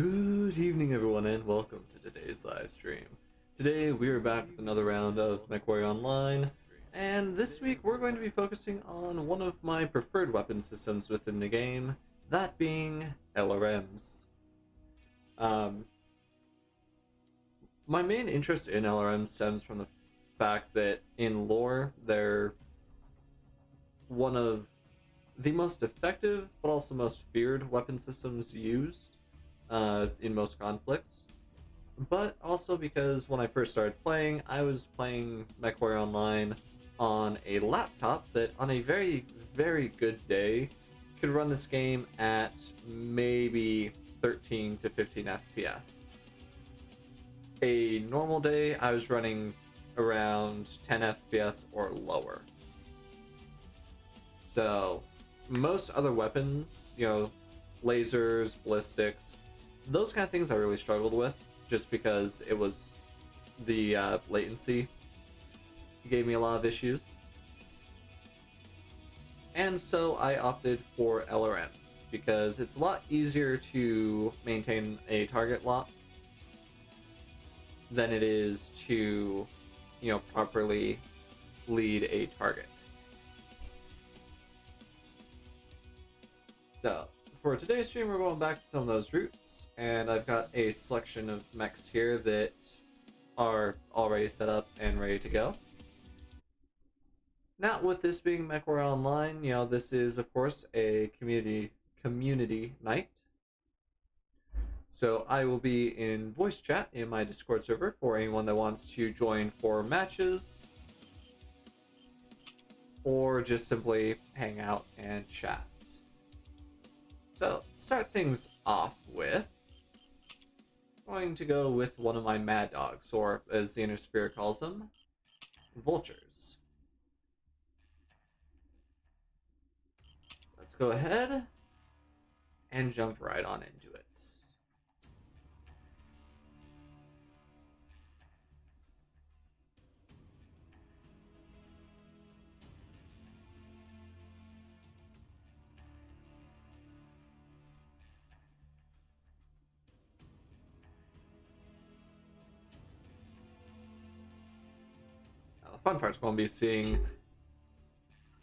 Good evening, everyone, and welcome to today's live stream. Today, we are back with another round of MechWarrior Online, and this week we're going to be focusing on one of my preferred weapon systems within the game, that being LRMs. My main interest in LRMs stems from the fact that in lore, they're one of the most effective, but also most feared weapon systems used in most conflicts. But also because when I first started playing, I was playing MechWarrior Online on a laptop that on a very, very good day could run this game at maybe 13 to 15 FPS. A normal day, I was running around 10 FPS or lower. So, most other weapons, lasers, ballistics, those kind of things I really struggled with, just because it was the latency gave me a lot of issues. And so I opted for LRMs, because it's a lot easier to maintain a target lock than it is to, properly lead a target. So, for today's stream, we're going back to some of those roots, and I've got a selection of mechs here that are already set up and ready to go. Now, with this being MechWarrior Online, this is, of course, a community night. So I will be in voice chat in my Discord server for anyone that wants to join for matches, or just simply hang out and chat. So, to start things off with, I'm going to go with one of my mad dogs, or as the Inner Spirit calls them, vultures. Let's go ahead and jump right on into it. Now, the fun part's going to be seeing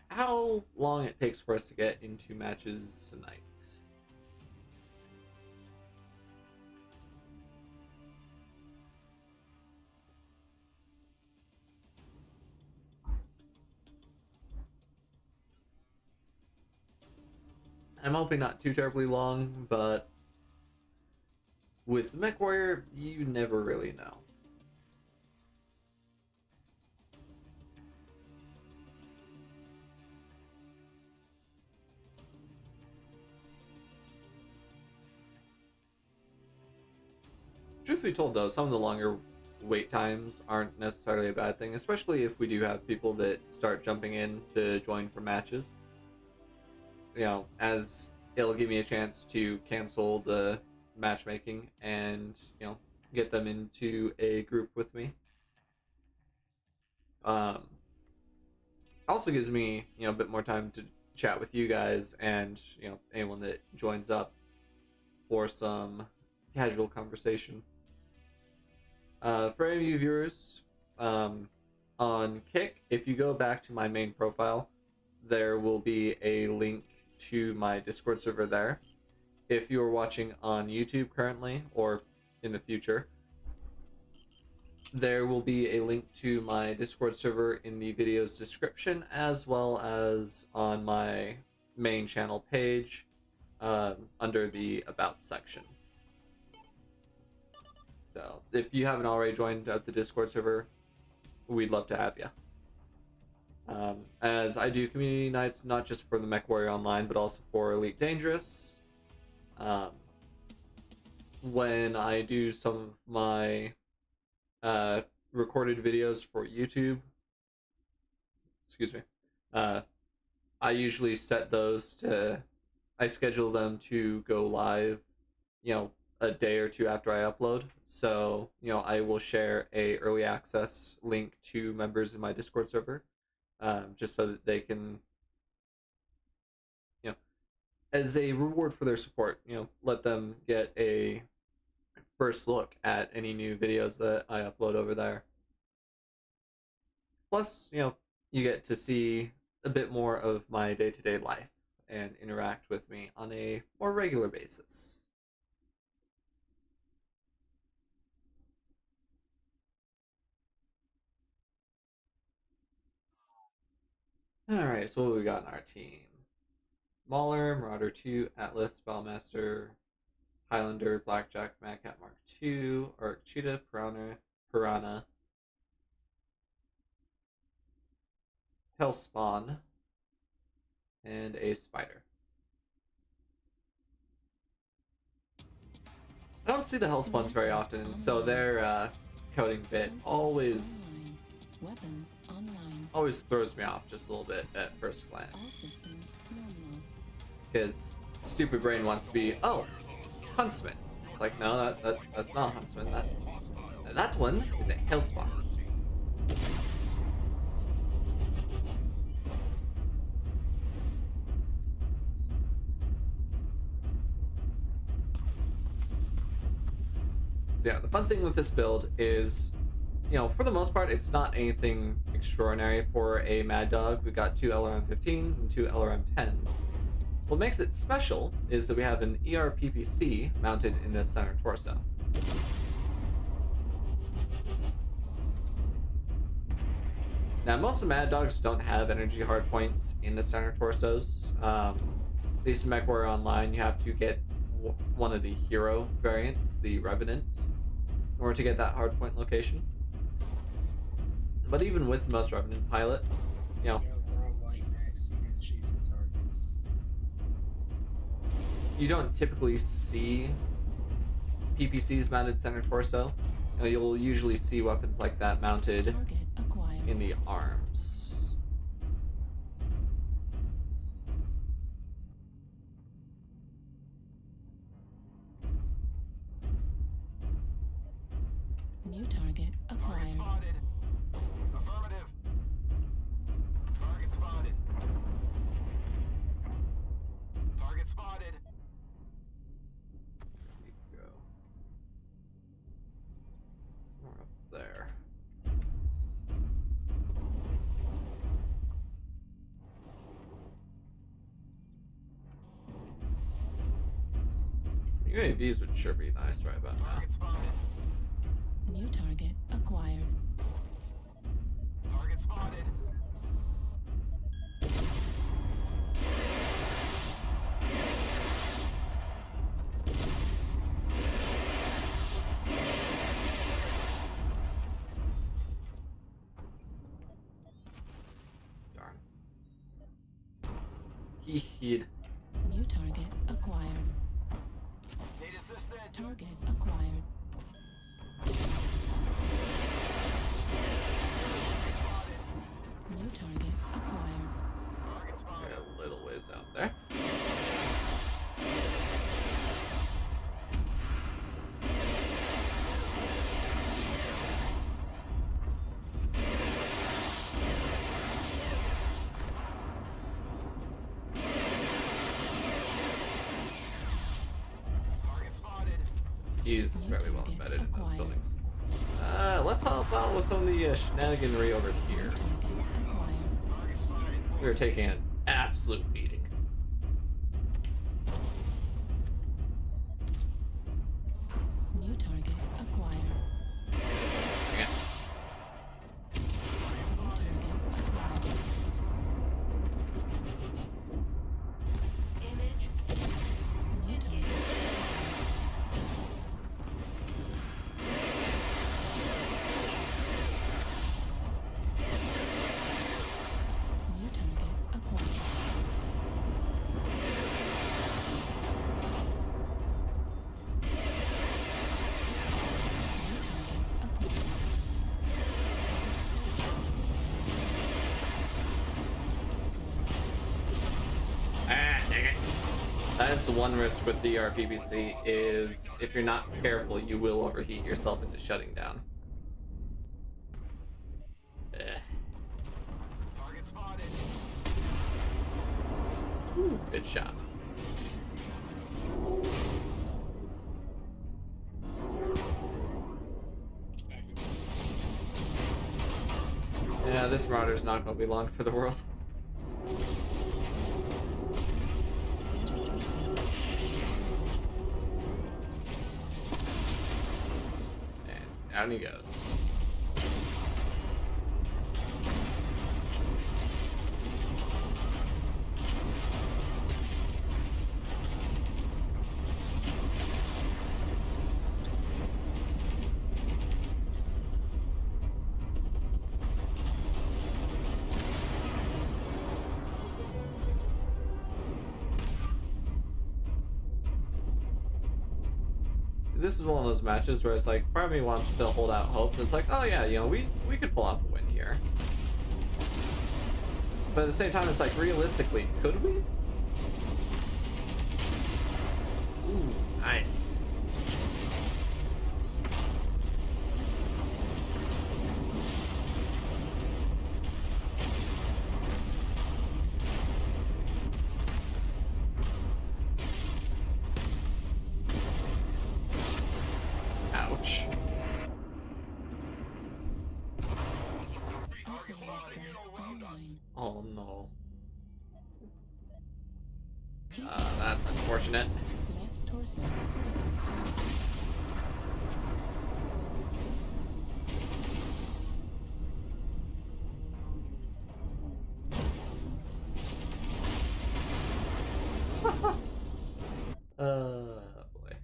how long it takes for us to get into matches tonight. I'm hoping not too terribly long, but with MechWarrior, you never really know. Truth be told, though, some of the longer wait times aren't necessarily a bad thing, especially if we do have people that start jumping in to join for matches. As it'll give me a chance to cancel the matchmaking and, get them into a group with me. Also gives me, a bit more time to chat with you guys and, anyone that joins up for some casual conversation. For any of you viewers, on Kick, if you go back to my main profile, there will be a link to my Discord server there. If you are watching on YouTube currently, or in the future, there will be a link to my Discord server in the video's description, as well as on my main channel page, under the About section. So, if you haven't already joined the Discord server, we'd love to have you. As I do community nights, not just for the MechWarrior Online, but also for Elite Dangerous. When I do some of my recorded videos for YouTube, I usually set those to, I schedule them to go live, a day or two after I upload. So, I will share a early access link to members in my Discord server, just so that they can, as a reward for their support, let them get a first look at any new videos that I upload over there. Plus, you get to see a bit more of my day-to-day life and interact with me on a more regular basis. Alright, so what do we got in our team? Mauler, Marauder 2, Atlas, Bellmaster, Highlander, Blackjack, Madcat Mark II, Arc Cheetah, Piranha, Hellspawn, and a Spider. I don't see the Hellspawns very often, so their coding bit always throws me off just a little bit at first glance. Because stupid brain wants to be, oh, Huntsman. It's like, no, that's not Huntsman. That one is a Hellspawn. So yeah, the fun thing with this build is, for the most part, it's not anything extraordinary for a Mad Dog. We've got 2 LRM-15s and 2 LRM-10s. What makes it special is that we have an ERPPC mounted in this center torso. Now, most of Mad Dogs don't have energy hardpoints in the center torsos. At least in MechWarrior Online, you have to get one of the hero variants, the Revenant, in order to get that hardpoint location. But even with most Revenant pilots, you don't typically see PPCs mounted center torso. You'll usually see weapons like that mounted in the arms. New target acquired. Affirmative. Target spotted. Target spotted. There you go. More up there. UAVs would sure be nice right about now. Target spotted. New target acquired. Target spotted. Darn. Heed. New target acquired. Need assistance. Target acquired. New target acquired. Target spotted. A little ways out there. Target spotted. He's very well embedded in those buildings. Let's help out with some of the shenaniganry over here. Target acquired. Target spotted. We are taking an absolute beating. New target acquired. Yeah. New target acquired. New target. New target acquired. New target acquired. Ah, dang it. That is the one risk with the RPBC is if you're not careful, you will overheat yourself into shutting down. Target spotted. Good shot. Yeah, this Marauder's not going to be long for the world. And down he goes. This is one of those matches where it's like, part of me wants to hold out hope. It's like, oh yeah, you know, we could pull off a win here. But at the same time, it's like, realistically, could we? Ooh, nice. Ouch. Artillery strike online. Oh no. That's unfortunate. Left torso critical damage. Boy.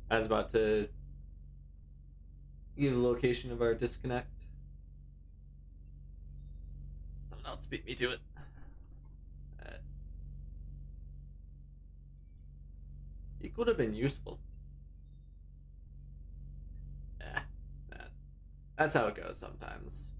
I was about to give the location of our disconnect. Someone else beat me to it. It could have been useful. Yeah, that's how it goes sometimes.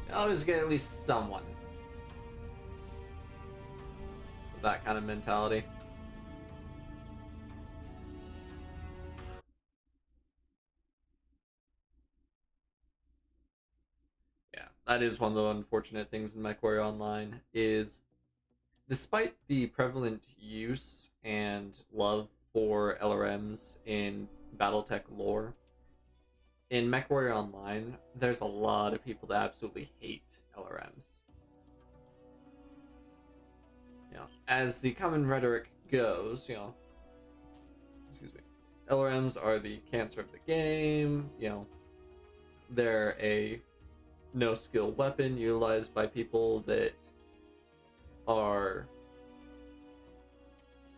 You always get at least someone with that kind of mentality. Yeah, that is one of the unfortunate things in MechWarrior Online is despite the prevalent use and love for LRMs in Battletech lore, in MechWarrior Online, there's a lot of people that absolutely hate LRMs. You know, as the common rhetoric goes, excuse me, LRMs are the cancer of the game. They're a no-skill weapon utilized by people that are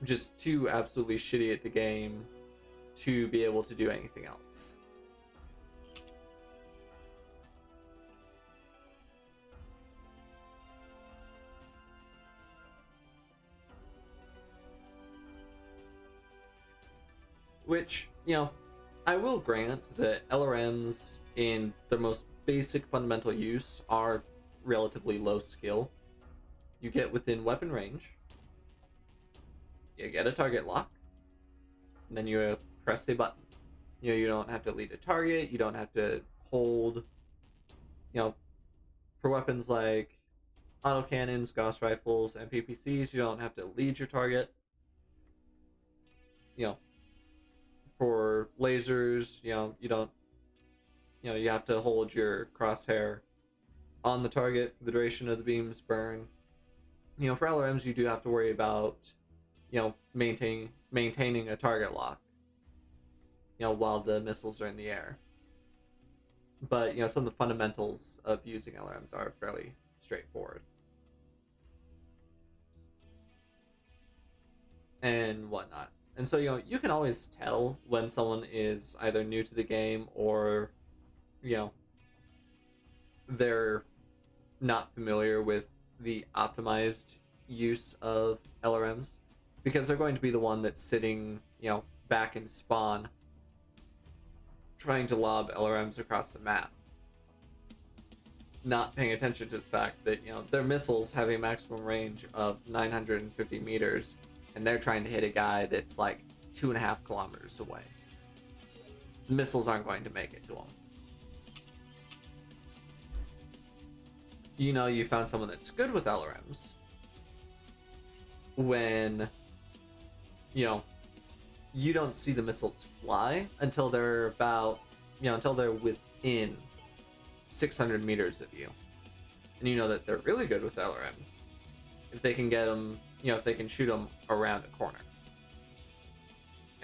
just too absolutely shitty at the game to be able to do anything else. Which, I will grant that LRMs in their most basic fundamental use are relatively low skill. You get within weapon range, you get a target lock, and then you press a button. You don't have to lead a target, you don't have to hold, for weapons like autocannons, Gauss rifles, and PPCs, you don't have to lead your target. For lasers, you don't, you have to hold your crosshair on the target for the duration of the beam's burn. For LRMs, you do have to worry about, maintaining a target lock, while the missiles are in the air. But, some of the fundamentals of using LRMs are fairly straightforward. And whatnot. And so, you can always tell when someone is either new to the game or, they're not familiar with the optimized use of LRMs, because they're going to be the one that's sitting, back in spawn trying to lob LRMs across the map, not paying attention to the fact that, their missiles have a maximum range of 950 meters, and they're trying to hit a guy that's like 2.5 kilometers away. The missiles aren't going to make it to him. You found someone that's good with LRMs when, you don't see the missiles fly until they're about, until they're within 600 meters of you. And you know that they're really good with LRMs if they can get them, if they can shoot them around a corner.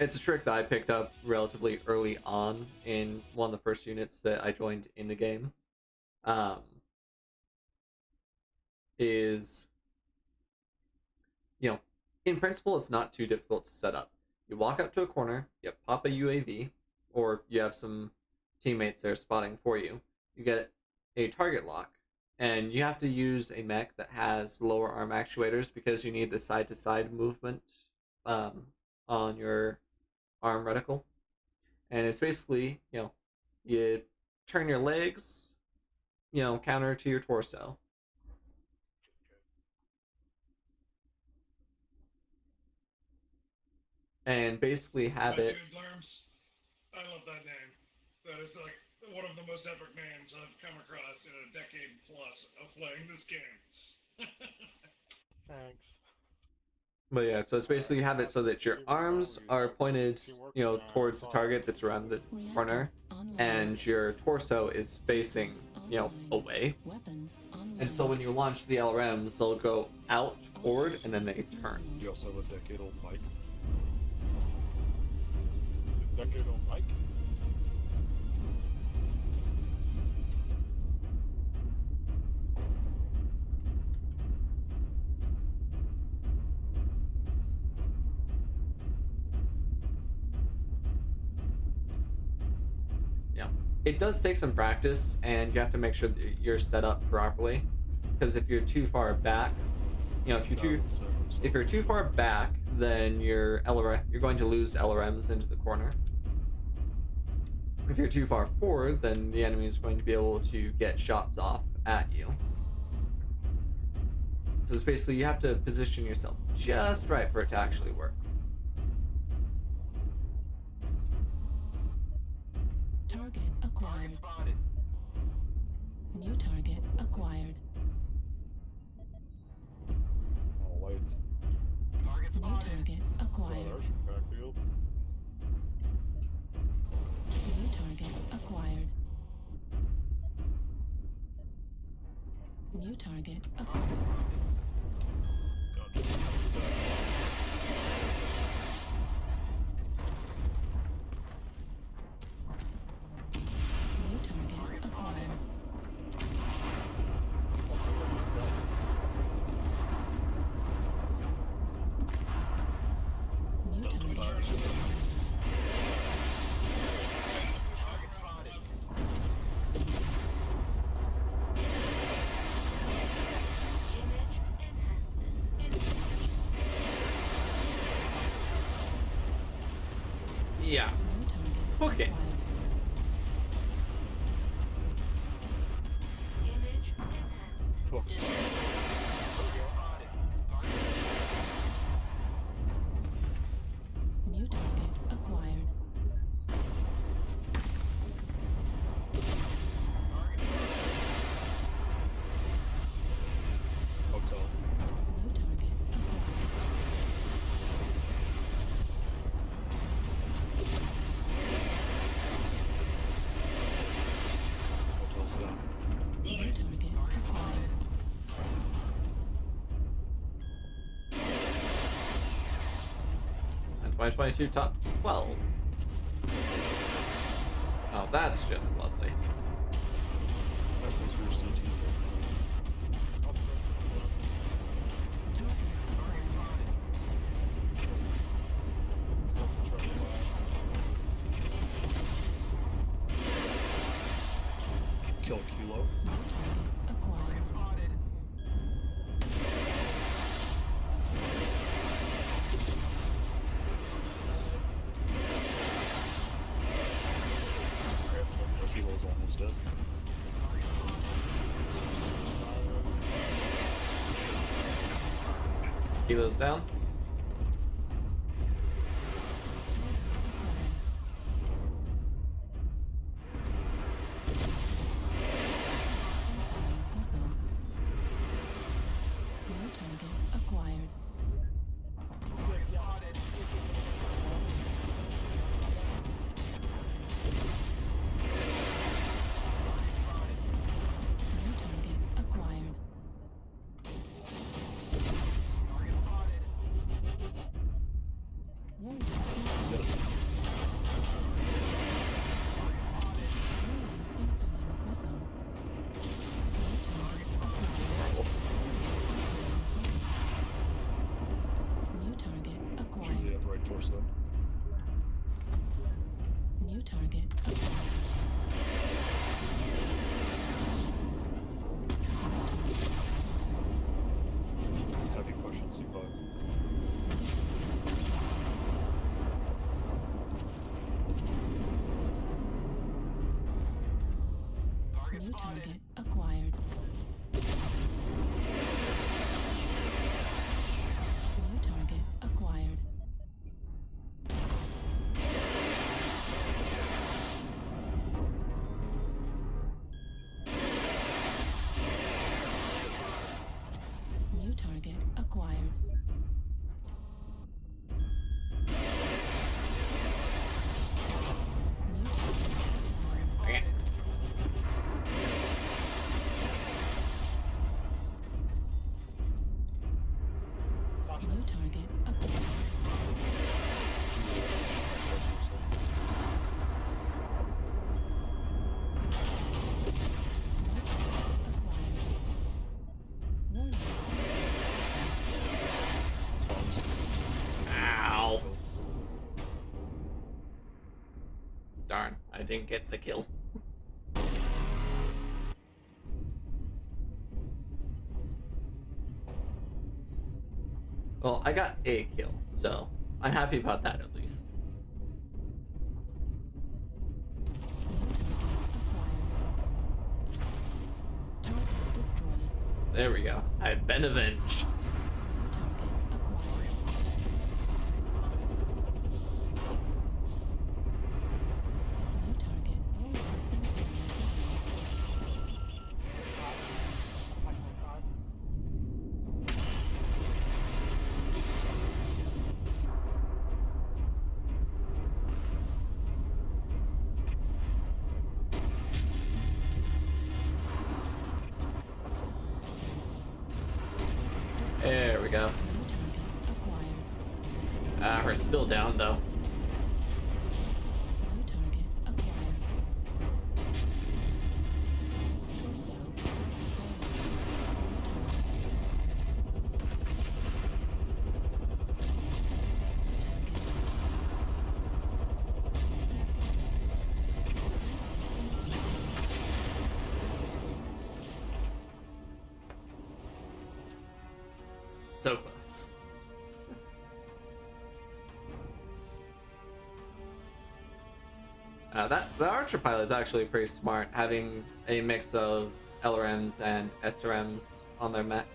It's a trick that I picked up relatively early on in one of the first units that I joined in the game. Is, in principle, it's not too difficult to set up. You walk up to a corner, you pop a UAV, or you have some teammates there spotting for you. You get a target lock, and you have to use a mech that has lower arm actuators because you need the side-to-side movement on your arm reticle. And it's basically, you turn your legs, counter to your torso. And basically have it. LRMs. I love that name. That is like one of the most epic names I've come across in a decade plus of playing this game. Thanks. But yeah, so it's basically have it so that your arms are pointed, towards the target that's around the corner, and your torso is facing, away. And so when you launch the LRMs, they'll go out, forward, and then they turn. You also have a decade-old bike. Decade-old bike? It does take some practice, and you have to make sure that you're set up properly. Because if you're too far back, if you're too far back, then you're going to lose LRMs into the corner. If you're too far forward, then the enemy is going to be able to get shots off at you. So it's basically you have to position yourself just right for it to actually work. Target acquired. Spotted. New target acquired. Oh, lights. Target New spotted. target Oh, acquired. there's your backfield. New target acquired. New target acquired. Gotcha. New target acquired. New target acquired. Target spotted. Yeah. New target Okay. acquired. Cool. Target spotted. Target New target acquired. Hotel. New target acquired. 2022 top 12. Oh, that's just lovely. That was your CT. Kill Kilo. Acquired. Spotted. Kilo's almost dead. Kilo's down. Missile. New target acquired. Spotted. New target acquired. Target spotted. Wounded. Incoming. Warning. Incoming missile. New target acquired. New target Usually acquired. at the right torso. New target acquired. Heavy question C5. Target New spotted. target acquired. New target acquired. New target acquired. New target acquired. New target acquired. New target acquired. Warning. Ow. Darn, I didn't get the kill. Well, I got a kill, so I'm happy about that at least. New target acquired. Target destroyed. There we go. I've been avenged. New target acquired. New target incoming. There we go. New target acquired. Ah, we're still down though. New target acquired. Torso down. So close. The Archer pilot is actually pretty smart, having a mix of LRMs and SRMs on their mech.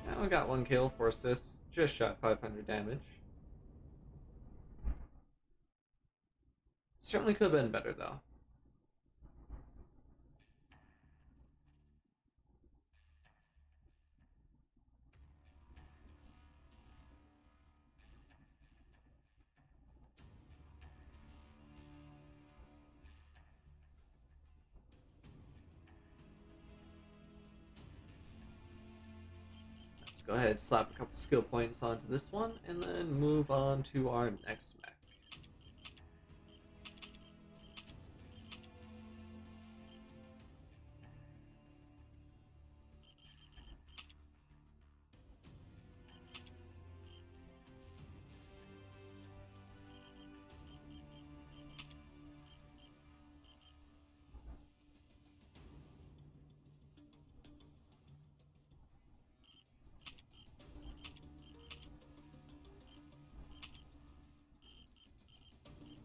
That one got 1 kill, 4 assists, just shot 500 damage. Certainly could have been better though. go ahead and slap a couple skill points onto this one, and then move on to our next mech.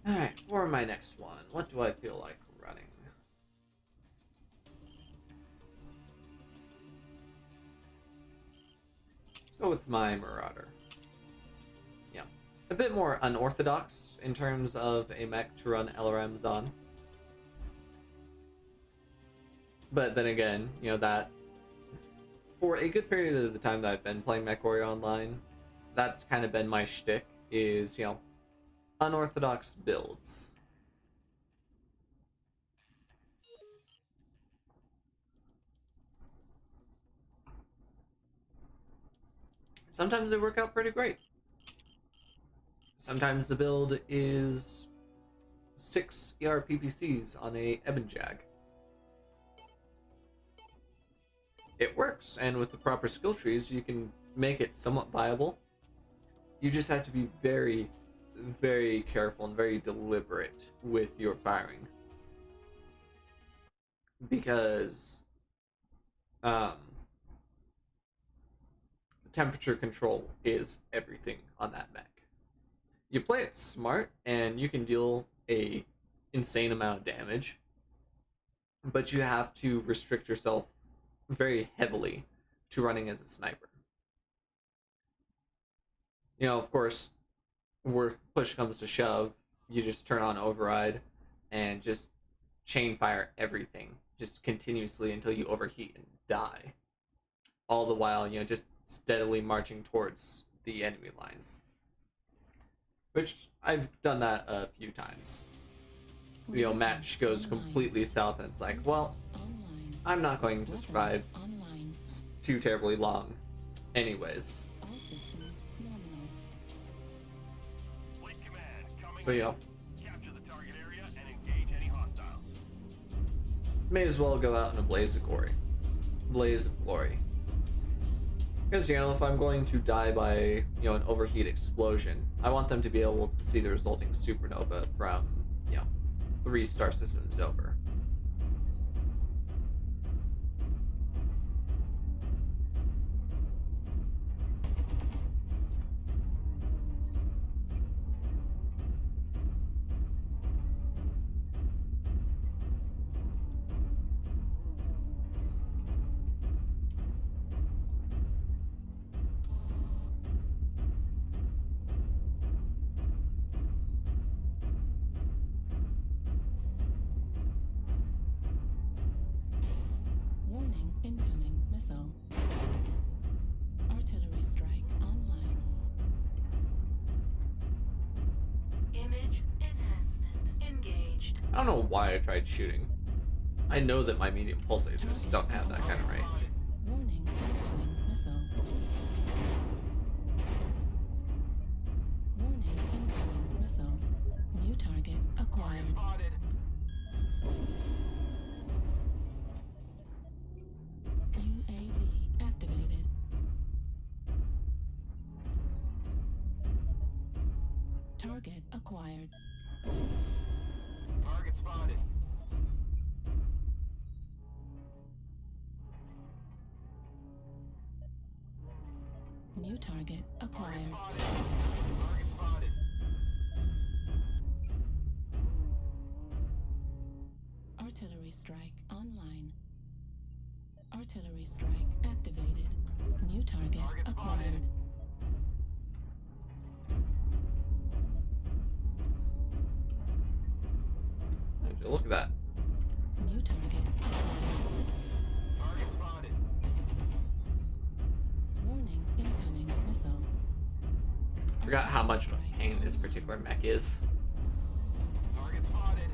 Alright, for my next one, what do I feel like running? Let's go with my Marauder. Yeah, a bit more unorthodox in terms of a mech to run LRMs on. But then again, you know, that for a good period of the time that I've been playing MechWarrior Online, that's kind of been my shtick, is, you know, unorthodox builds. Sometimes they work out pretty great. Sometimes the build is 6 ERPPCs on a Ebon Jag. It works, and with the proper skill trees, you can make it somewhat viable. You just have to be very, very careful and very deliberate with your firing. Because temperature control is everything on that mech. You play it smart, and you can deal a insane amount of damage, but you have to restrict yourself very heavily to running as a sniper. You know, of course, where push comes to shove, you just turn on override and just chain fire everything, just continuously until you overheat and die. All the while, you know, just steadily marching towards the enemy lines. Which, I've done that a few times. You know, match goes completely south and it's like, well, I'm not going to survive too terribly long anyways. All systems nominal. Fleet command, coming So, you know, in. Capture the target area and engage any hostiles. may as well go out in a blaze of glory. Because, you know, if I'm going to die by, you know, an overheat explosion, I want them to be able to see the resulting supernova from, you know, 3 star systems over. Warning, incoming missile. Artillery strike online. Image enhancement engaged. I don't know why I tried shooting. I know that my medium pulsators don't have that kind of range. Warning, incoming missile. Warning, incoming missile. New target acquired. Spotted. UAV activated. Target acquired. Target spotted. New target Target acquired. spotted. Target spotted. Artillery strike online. Artillery strike activated. New target Target spotted. acquired. Look at that. New target acquired. Target spotted. Warning, incoming missile. Forgot how much of a pain this particular mech is. Target spotted.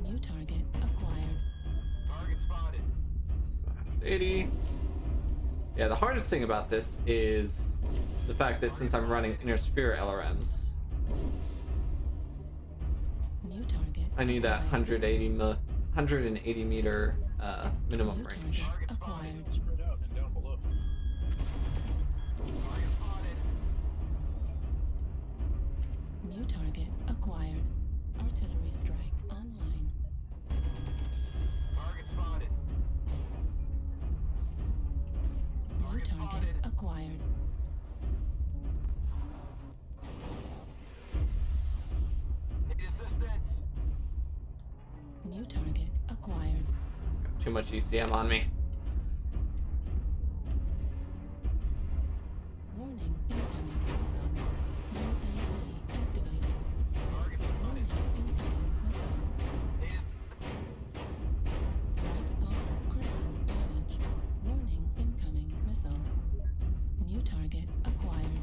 New target acquired. Target spotted. 80. Yeah, the hardest thing about this is the fact that since I'm running inner sphere LRMs, New target. I need that acquired. 180 meter minimum New range. target acquired. Spread out and down below. Target spotted. New target acquired. Artillery strike online. Target spotted. New Target target spotted. acquired. Need assistance. New target acquired. Got too much ECM on me. Warning, incoming missile. UAV activated. Target Warning, spotted. incoming missile. Need Right arm critical damage. Warning, incoming missile. New target acquired.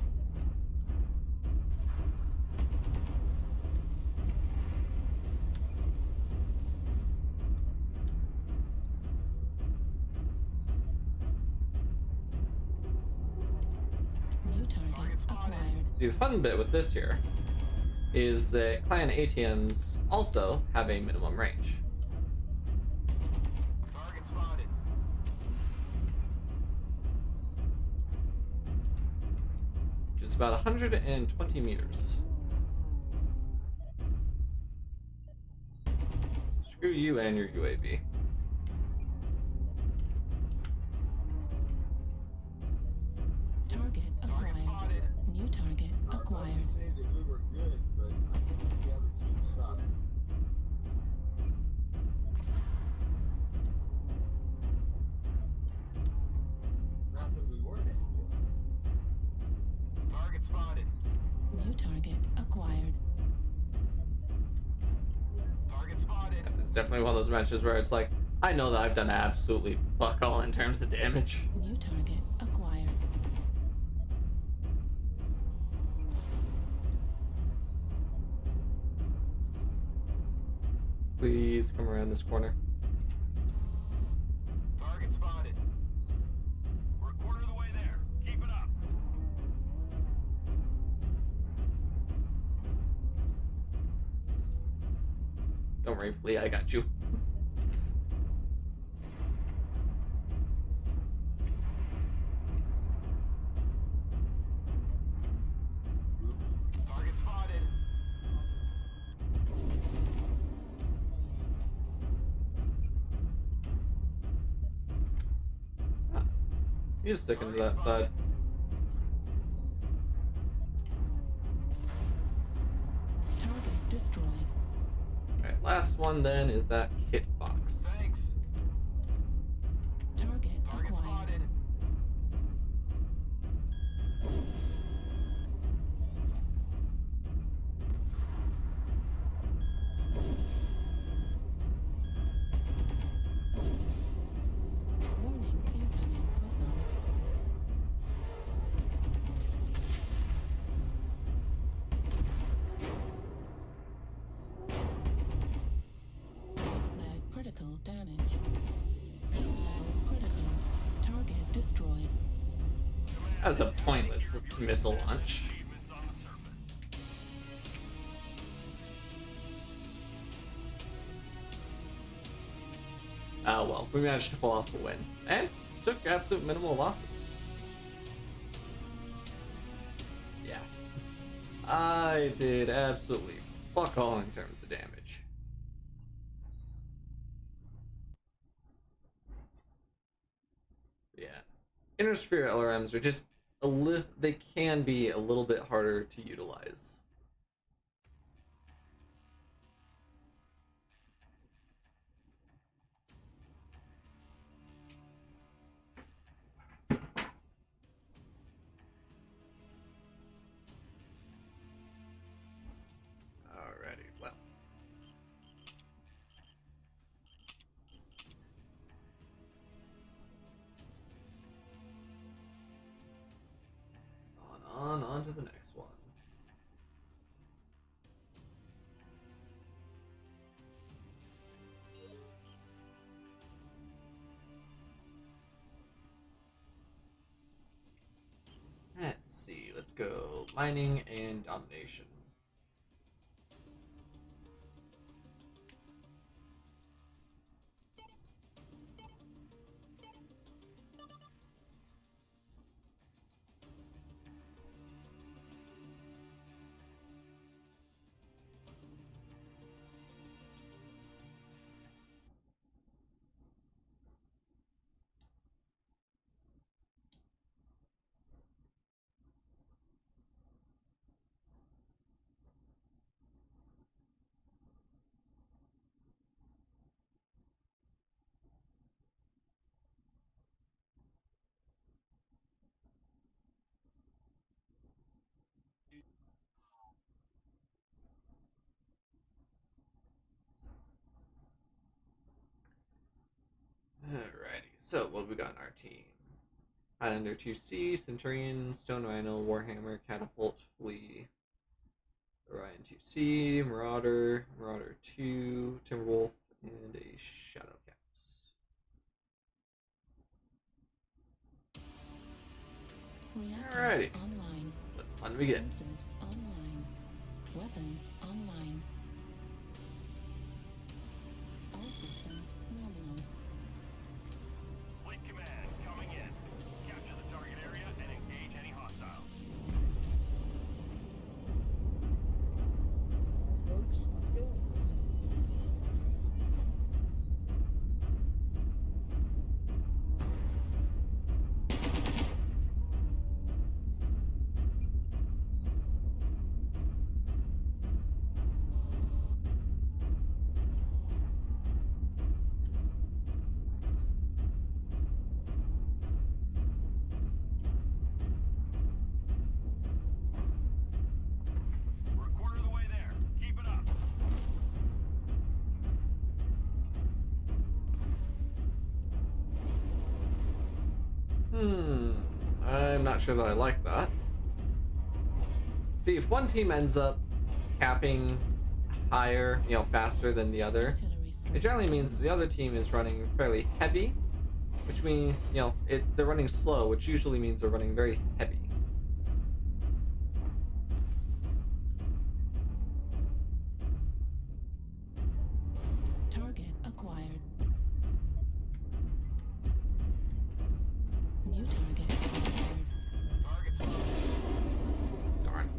New target acquired. The fun bit with this here is that clan ATMs also have a minimum range. target spotted. Which is about 120 meters. Screw you and your UAV. Target Target acquired. spotted. New target acquired. Target spotted. New target acquired. Target spotted. It's definitely one of those matches where it's like, I know that I've done absolutely fuck all in terms of damage. New target acquired. Please come around this corner. Target spotted. We're a quarter of the way there. Keep it up. Don't worry, Flea, I got you. Target spotted. He's sticking to that side. Target destroyed. Alright, last one then is that Kit Fox. Thanks. Target Target acquired. spotted. Warning, incoming missile. Right leg critical damage. Level critical. Target destroyed. That was a pointless missile launch. Achievements on the surface. Ah well, we managed to pull off the win. And took absolute minimal losses. Yeah. I did absolutely fuck all in terms of damage. Yeah. Inner sphere LRMs are just they can be a little bit harder to utilize. Alrighty, well. On to the next one. go mining and domination. Alrighty, so what have we got in our team? Highlander 2C, Centurion, Stone Rhino, Warhammer, Catapult, Flea, Orion 2C, Marauder, Marauder 2, Timberwolf, and a Shadowcats. Reactor Alrighty. online. What fun do we get? Sensors online. Weapons online. All systems nominal. Fleet command, coming in. Capture the target area and engage any hostiles. We're a quarter of the way there. Keep it up. I'm not sure that I like that. See, if one team ends up capping higher, faster than the other, Artillery it strike generally means that the other team is running fairly heavy, which means, they're running slow, which usually means they're running very heavy. Target acquired. New target acquired. Target's low. Darn.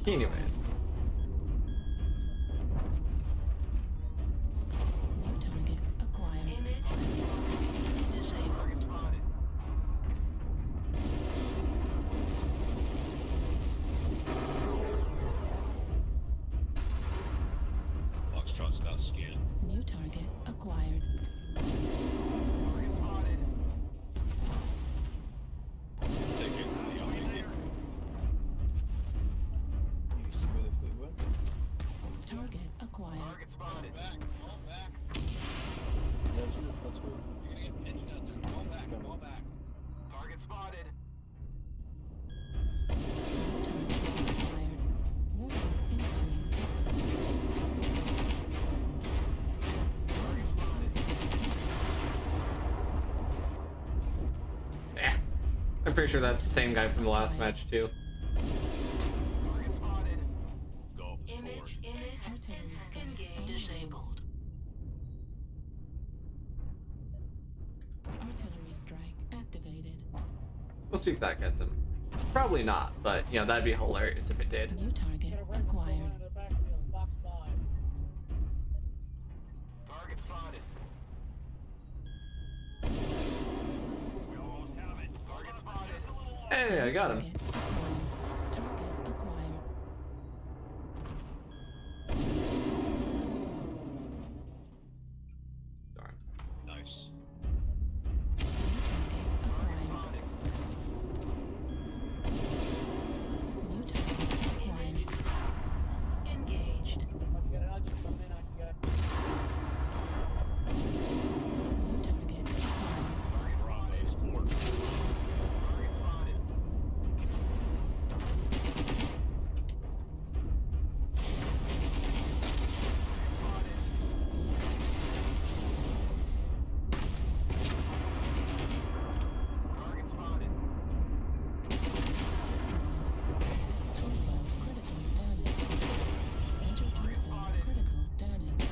Anyways. New target acquired. Image disabled. Spotted. Foxtrot's about scan. New target acquired. Target spotted. Take it. You see where the fleet went? Target acquired. Target spotted. That's good. That's good. You're gonna get pinched out there. Fall back. Fall back. Target spotted. New target acquired. Warning, incoming missile. Target spotted. Eh. I'm pretty sure that's the same guy from the last match too. Target spotted. Go. Image Artillery strike engaged. Disabled. Artillery strike activated. We'll see if that gets him. Probably not, but you know, that'd be hilarious if it did. New target acquired. Target spotted. We almost have it. Target spotted. Hey, I got him. Target acquired. Target acquired. Darn. Nice. New target acquired. New target acquired. Engaged. New target acquired. Target spotted. Target spotted. Target spotted. Torso critical damage. Intertorso critical damage.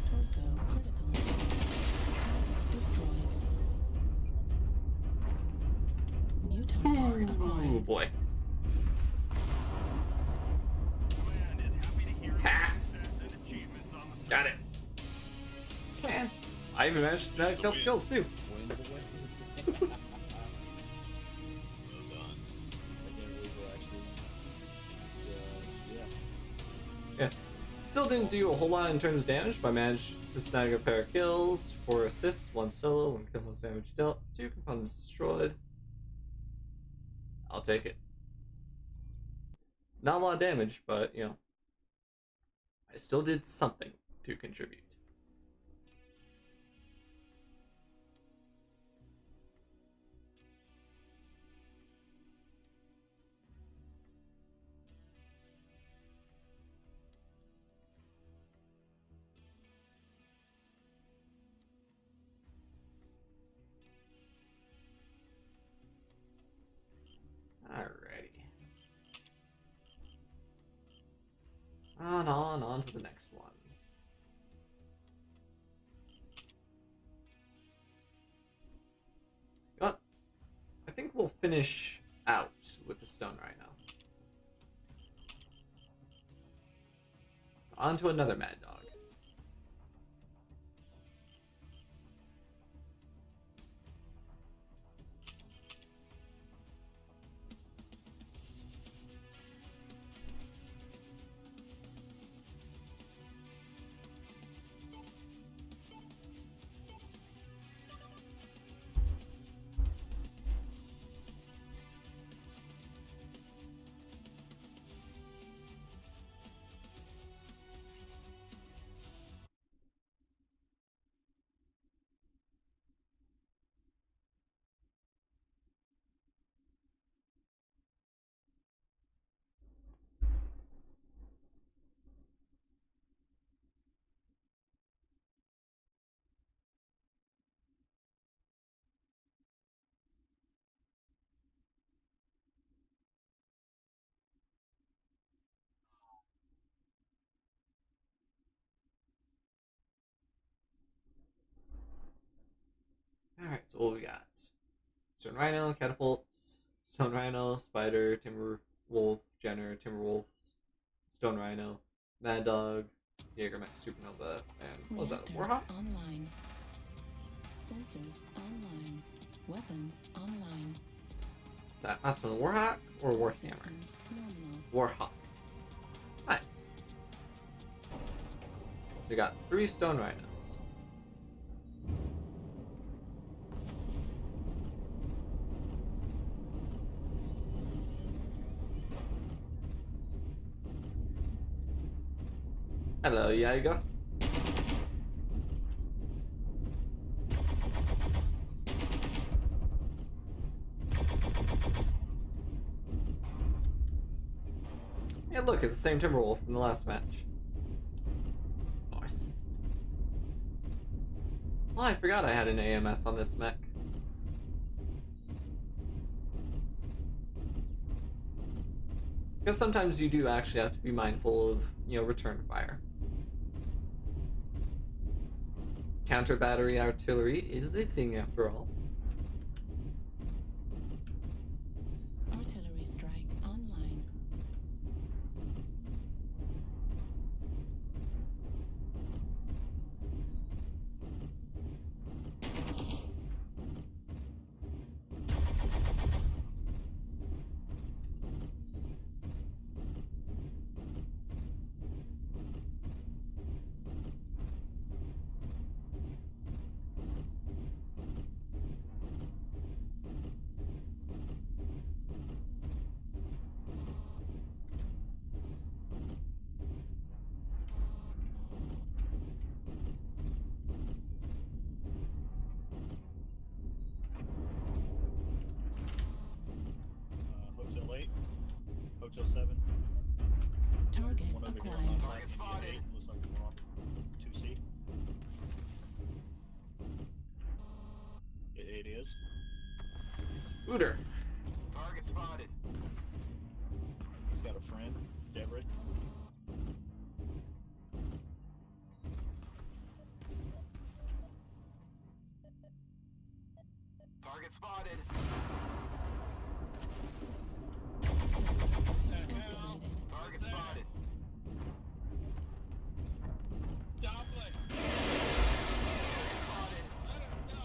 Torso critical. Target destroyed. New target Ooh, acquired. boy. Command is happy to hear your Ha! success and achievements on the Got it. Man, I even managed to snag a couple kills too. Win the win. Well done. I can't believe we're actually. Yeah. Yeah. Still didn't do a whole lot in terms of damage, but I managed to snag a pair of kills, 4 assists, 1 solo, 1 kill, 1 damage dealt, 2 components destroyed. I'll take it. Not a lot of damage, but you know, I still did something to contribute. Alrighty. On to the next one. But I think we'll finish out with the stone right now. On to another mad dog. Alright, so what we got? Stone Rhino, Catapult, Stone Rhino, Spider, Timber Wolf, Jenner, Timberwolf, Stone Rhino, Mad Dog, Jaegermech, Supernova, and what was that? Reactor Warhawk? online. Sensors online. Weapons online. That's one Warhawk or All Warhammer? systems nominal. Warhawk. Nice. We got 3 Stone Rhinos. Hello, Jaeger. Hey, look, it's the same Timberwolf from the last match. Nice. Oh, I forgot I had an AMS on this mech. Because sometimes you do actually have to be mindful of, return fire. Counter battery artillery is a thing after all. Artillery strike online. Hotel 8, Hotel 7. Target One over here acquired. on my side, 8. Looks like we're on 2C. It is. Scooter. Target spotted. He's got a friend, Deborah. Target spotted. Activated. Target spotted. Doublet! Spotted. Let him go!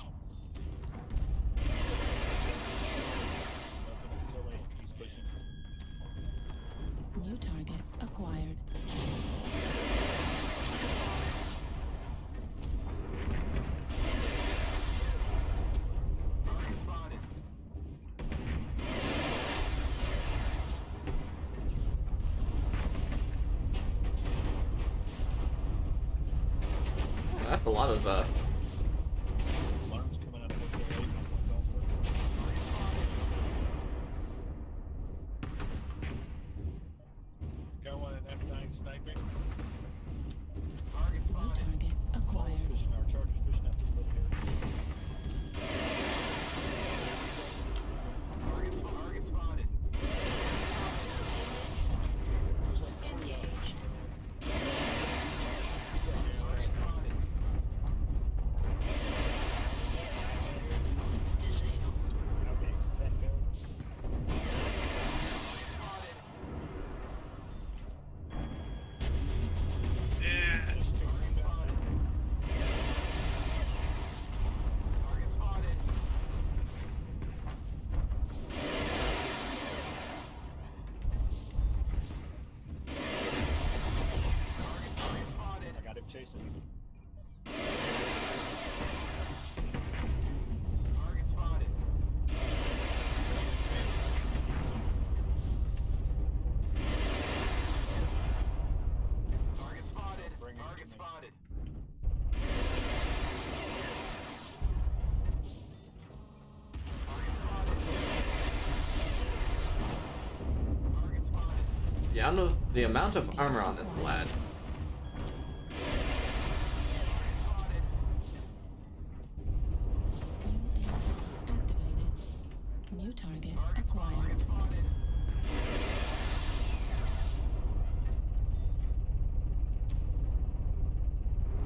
Hotel 8, he's pushing. New target acquired. Target spotted. That's a lot of Alarms coming out of Hotel 8. Going in F9 sniping. Target New spotted. target acquired. Pushing our charges, pushing out this little here. Target spotted. Target spotted. Disabled. Okay, that goes. Spotted. Target spotted. Target spotted. I got him chasing me. Target spotted. Target spotted. Bring it to Target me. spotted. Target spotted. Target spotted. Yeah, I don't know the amount of armor on this lad. Spotted. UAV activated. New target acquired. Target spotted.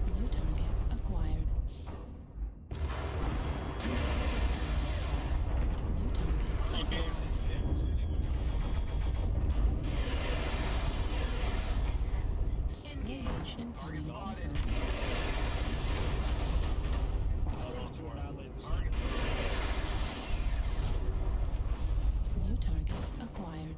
New target acquired. New target acquired. missile. New target acquired.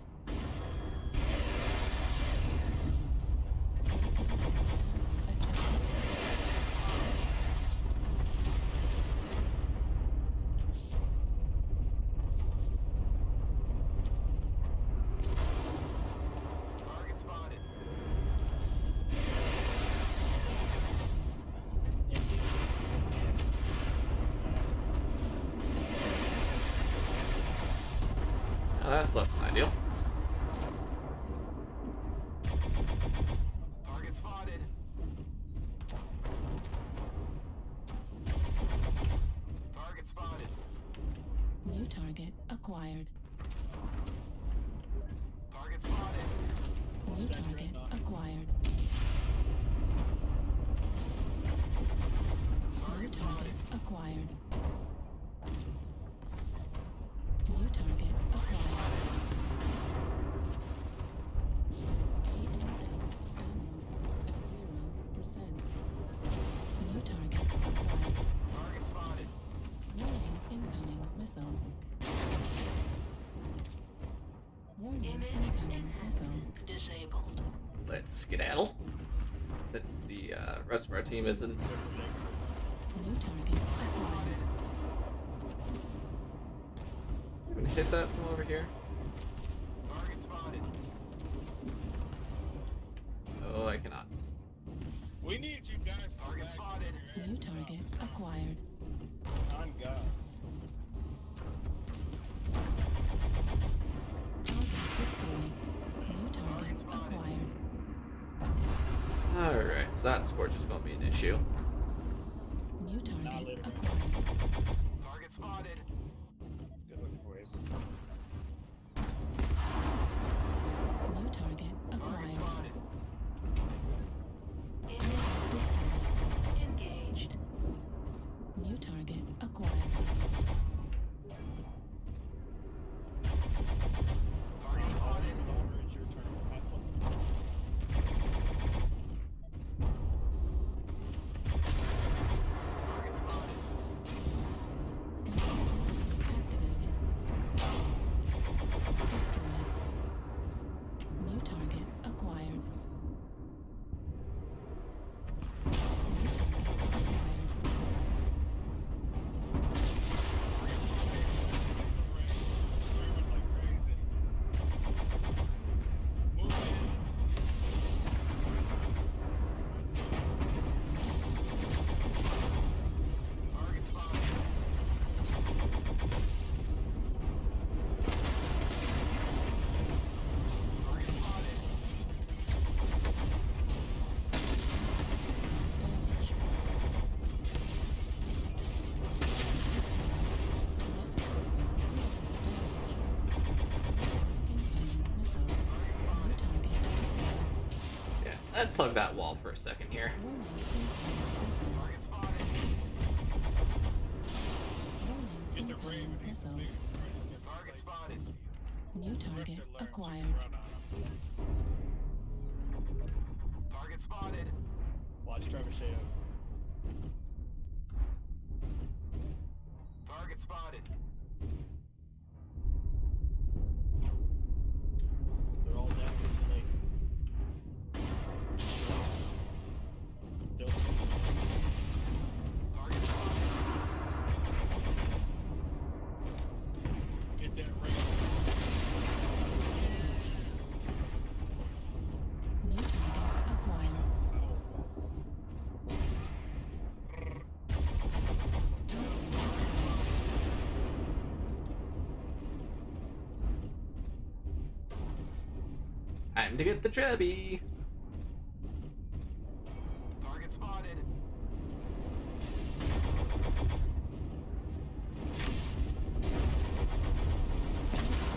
Target spotted. Now that's less than ideal. Target spotted. Target spotted. New target acquired. Target spotted. New target acquired. New target acquired. New target acquired. AMS ammo at 0%. New target acquired. Target spotted. Warning incoming missile. Warning Image incoming missile. enhancement disabled. Let's skedaddle. Since the rest of our team isn't. New target acquired. I'm gonna hit that from over here. Target spotted. Oh, I cannot. We need you guys to Target back spotted. your New ass target up. acquired. On God. Target destroyed. New target acquired. Alright, so that scorch is gonna be an issue. New target later. acquired. Target spotted. Good looking for you. New target Target acquired. spotted. Target destroyed. Engaged. New target acquired. Target spotted. Over, it's your turn. Have fun. Target spotted. Activated. Destroyed. New target acquired. New target acquired. Screaming like crazy. Move in. Target spotted. Target spotted. Yeah, let's hug that wall for a second here. Target spotted. Get the Raven. He's the biggest threat. Target spotted. New target Riptor learns to acquired. run on him. Target spotted. Watch Trevor Shadow. Target spotted. They're all down in the lake. Still. Target spotted. Get that Raven. New target acquired. Time to get the Trebby. Target spotted.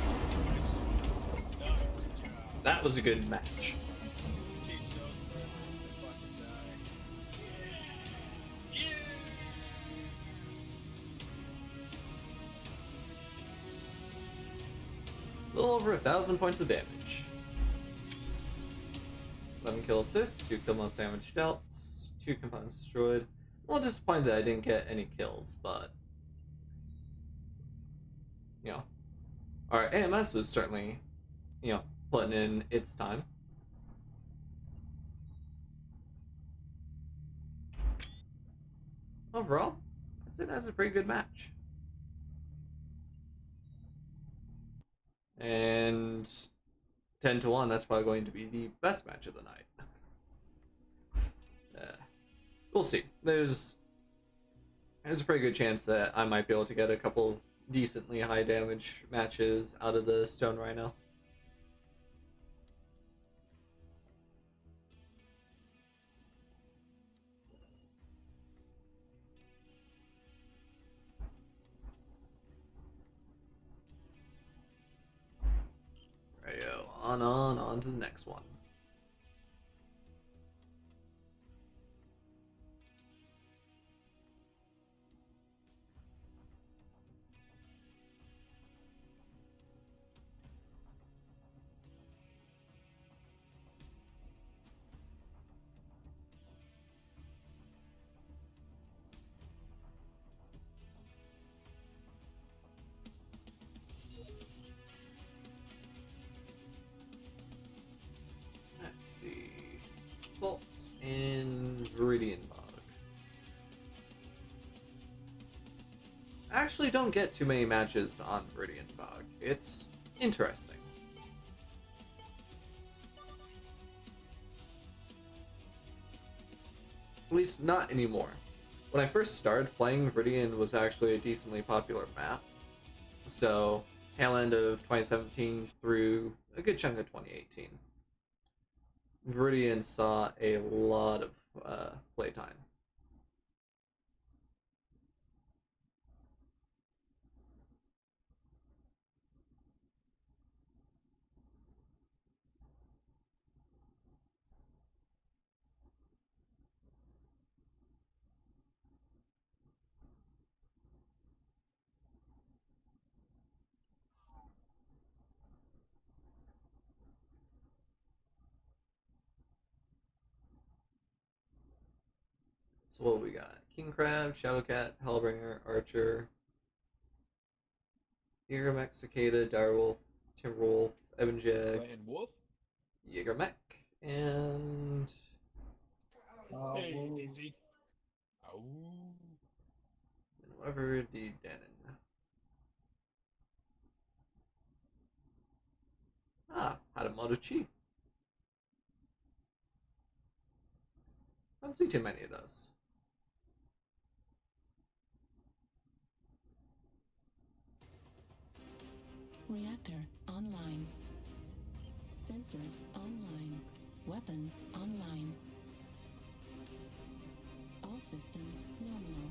Nice job. That was a good match. Teach those birds to fucking die. Yeah! A little over 1,000 points of damage. 11 kill assists, 2 kill most damage dealt. 2 components destroyed. A little disappointed that I didn't get any kills, but you know, our AMS was certainly, putting in its time. Overall, I'd say that's a pretty good match. And 10-1, that's probably going to be the best match of the night. We'll see. There's a pretty good chance that I might be able to get a couple decently high damage matches out of the Stone Rhino. Righto, on to the next one. Let's see. Salts in Viridian Bog. I actually don't get too many matches on Viridian Bog. It's interesting. At least not anymore. When I first started playing, Viridian was actually a decently popular map. So, tail end of 2017 through a good chunk of 2018. Viridian saw a lot of playtime. So what we got? King Crab, Shadowcat, Hellbringer, Archer, Jägermech, Cicada, Direwolf, Timberwolf, Evanjag, Playing Wolf? Jägermech, and Hey, easy. Oh. whoever the Denon. Hadamoto Chi. I don't see too many of those. Reactor online. Sensors online. Weapons online. All systems nominal.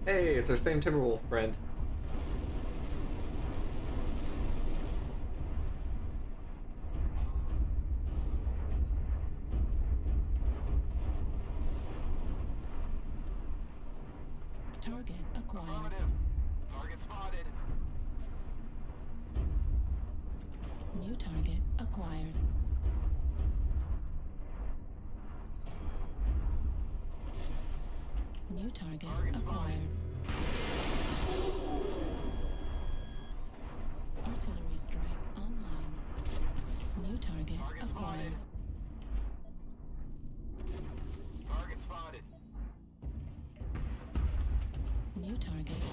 Hey, it's our same Timberwolf friend. Target acquired. Affirmative. Target spotted. New target acquired. New target Target spotted. acquired. Artillery strike online. New target Target acquired. spotted. Target spotted. New target.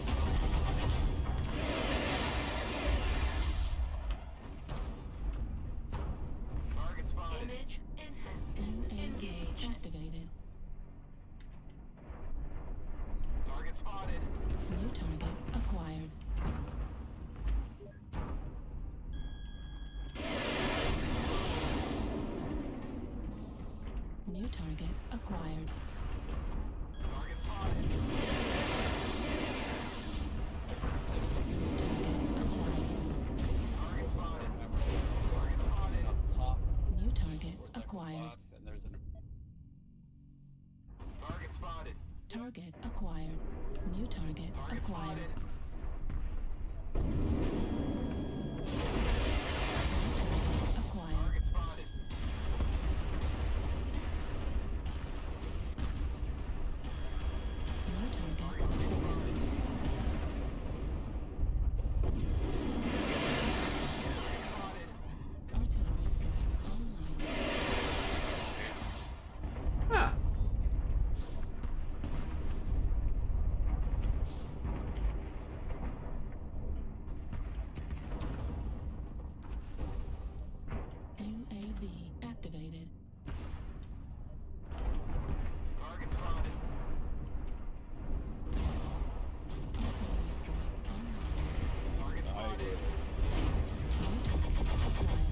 Target spotted. Image enhanced. UAV Engage. activated. Target spotted. New target acquired. New target acquired. Target spotted. New target acquired. Target acquired. New target acquired. New target acquired. New target acquired. Artillery strike online. Ah. UAV activated. Artillery strike online. Nice. New target acquired.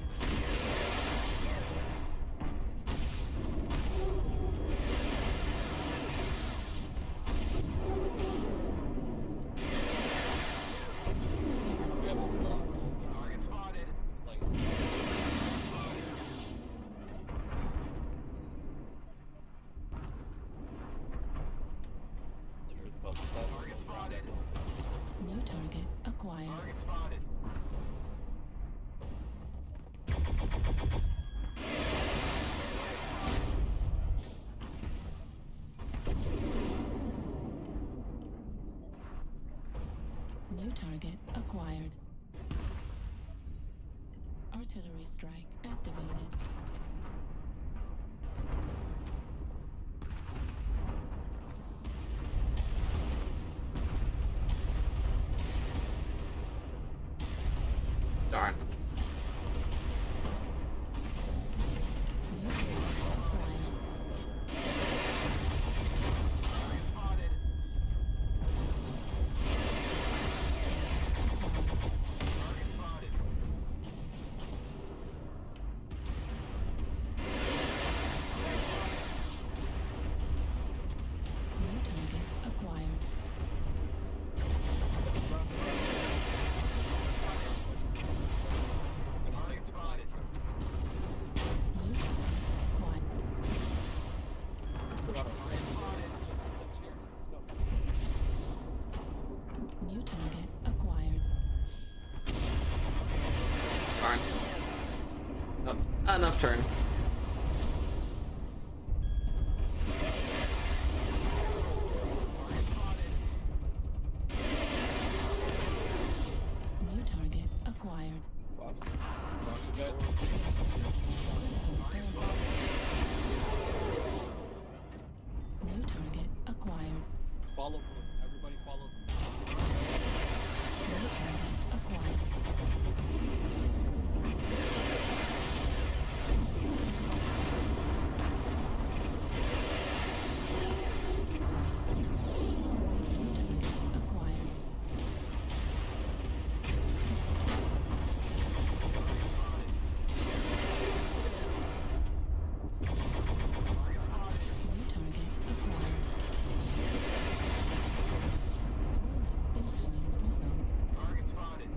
We have a lot. Like, there's about 7 around it. New target acquired. New target acquired. Artillery strike activated. Darn. New target acquired. New target acquired. New target acquired. New target acquired. Darn. Nope. Enough turn. New target acquired. Box. Box a bit. Critical damage. New target acquired. Follow. Everybody follow. New target acquired. New target acquired. New target acquired. Incoming missile. New target acquired.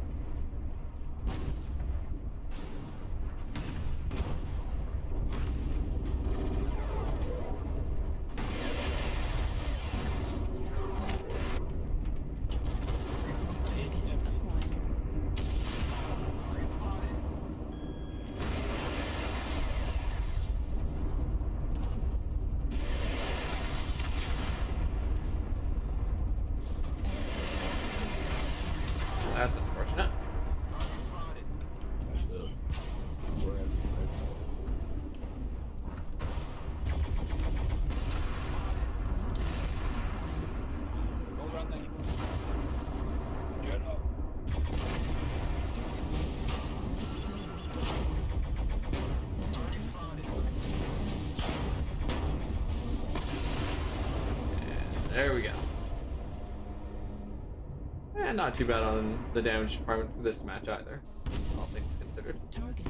That's unfortunate. New target acquired. Go around that. Get up. There we go. And not too bad on the damage department for this match either, all things considered. Target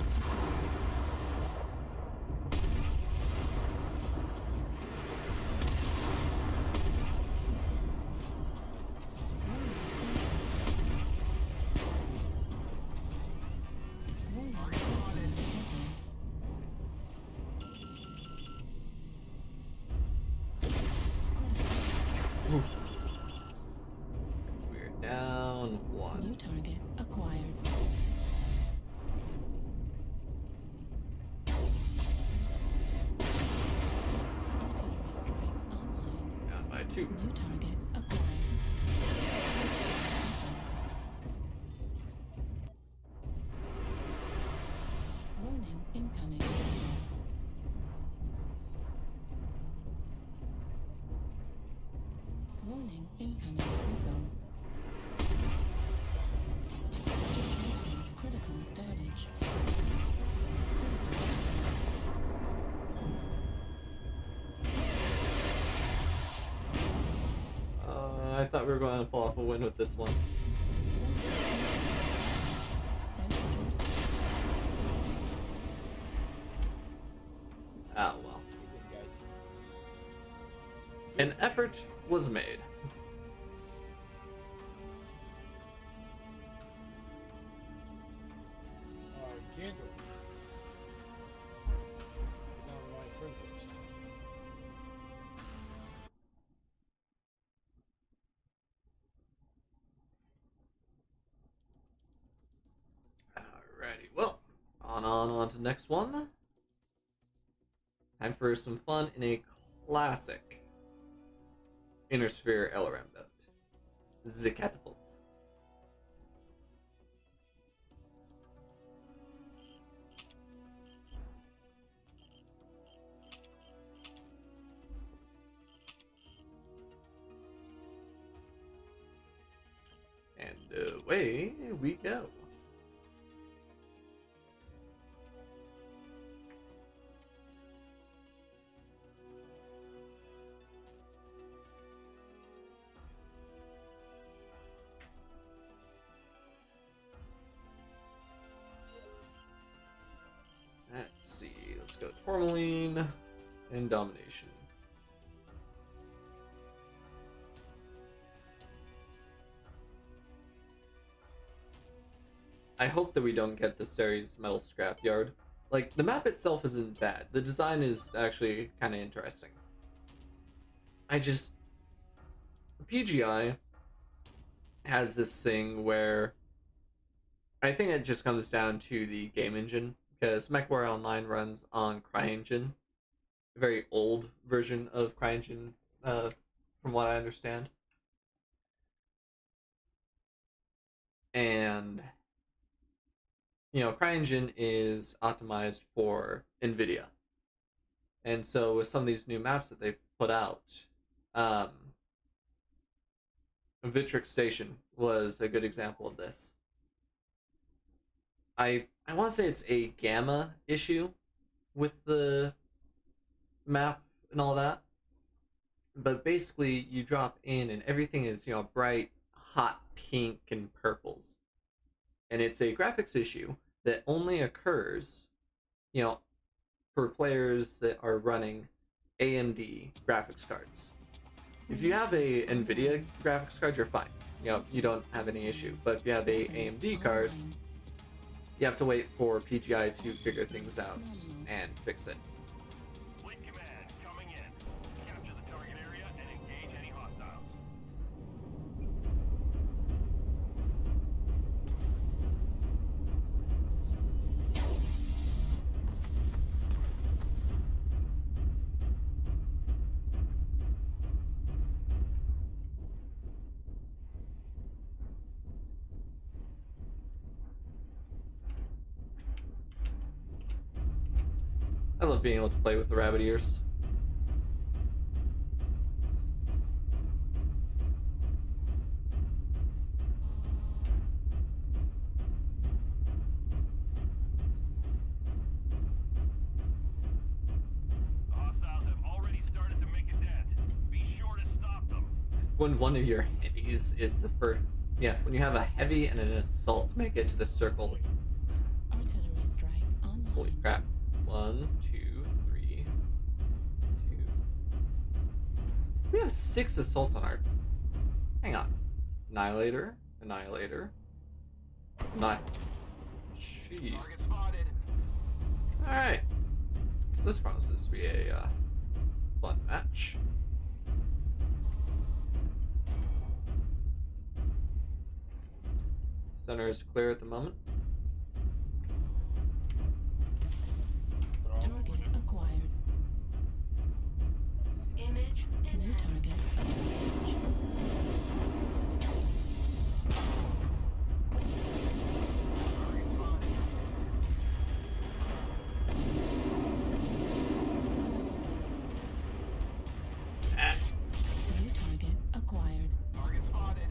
2. New target acquired. Warning, incoming missile. Warning, incoming missile. Producing critical damage. Missile critical. I thought we were going to pull off a win with this one. Central doors. Ah, well. Good guys. An effort was made. Kendall. Down my princess. Alrighty, well, on to the next one. Time for some fun in a classic Inner Sphere LRM build. The Catapult. And away we go. Let's see, let's go Tourmaline and Domination. I hope that we don't get the Ceres Metal Scrapyard. Like, the map itself isn't bad. The design is actually kind of interesting. PGI has this thing where I think it just comes down to the game engine, because MechWarrior Online runs on CryEngine, a very old version of CryEngine, from what I understand. And CryEngine is optimized for NVIDIA. And so with some of these new maps that they've put out, Vitric Station was a good example of this. I want to say it's a gamma issue with the map and all that. But basically you drop in and everything is, bright, hot pink and purples. And it's a graphics issue that only occurs, for players that are running AMD graphics cards. If you have a NVIDIA graphics card, you're fine. You don't have any issue. But if you have a AMD card, you have to wait for PGI to figure things out and fix it. Fleet command coming in. Capture the target area and engage any hostiles. I love being able to play with the rabbit ears. The hostiles have already started to make a dent. Be sure to stop them. When one of your heavies is the first, when you have a heavy and an assault make it to the circle. Artillery strike online. Holy crap. 1, 2, 3, 2. We have 6 assaults on our. Hang on. Annihilator. Jeez. Target spotted. Alright. So this promises to be a fun match. Center is clear at the moment. Target acquired. In Image in New hand. target acquired. Target spotted. Ah, New target acquired. Target spotted.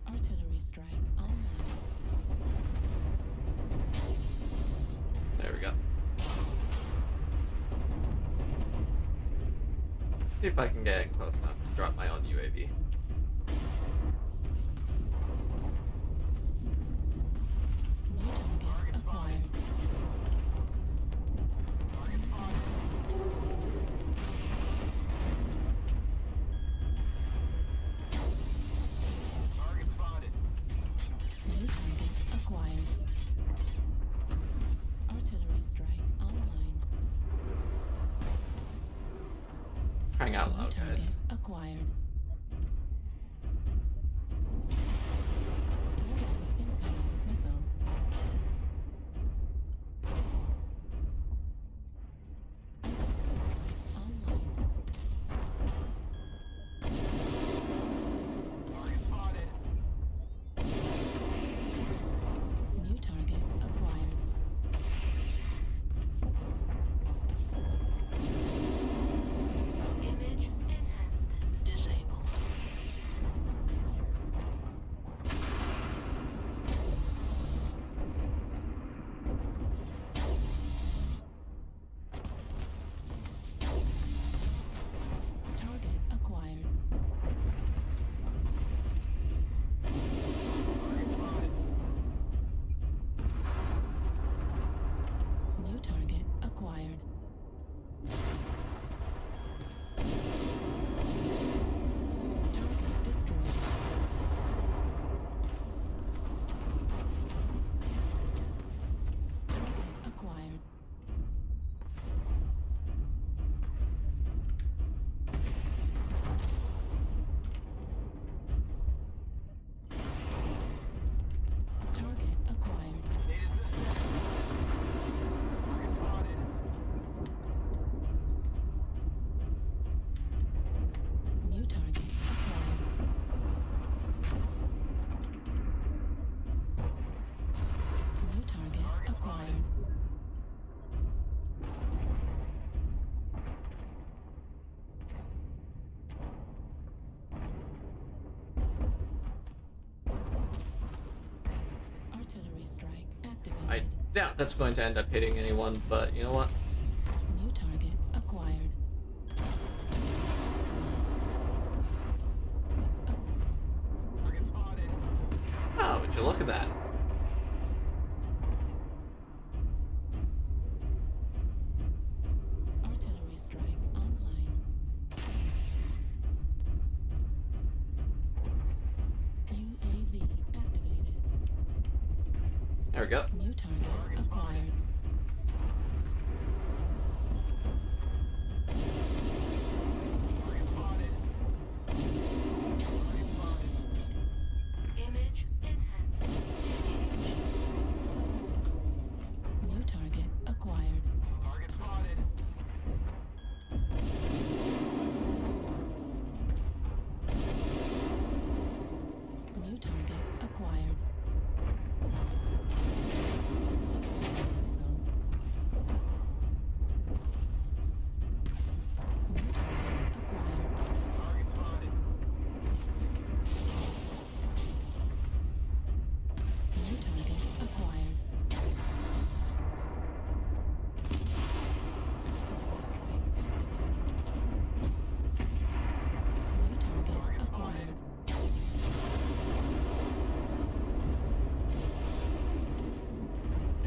Artillery strike online. there we go. See if I can get in close enough to drop my own UAV. New target acquired. Target spotted. Target spotted. New target acquired. Artillery strike online. Crying out New loud, target guys. acquired. Warning, incoming missile. Artillery strike online. Target spotted. New target acquired. Image in hand. Disable. Target acquired. Target spotted. New target acquired. Target destroyed. Target acquired. Target acquired. Need assistance. Target spotted. New target acquired. New target acquired. Artillery strike activated. I doubt that's going to end up hitting anyone, but you know what? New target acquired. Target spotted. Oh, would you look at that? Artillery strike online. UAV activated. There we go. New target acquired. Target spotted. Target spotted. Image in hand. Engage. New target acquired. Target spotted. New target acquired. Missile. New target acquired. Target spotted. New target acquired. Artillery strike activated. New target acquired.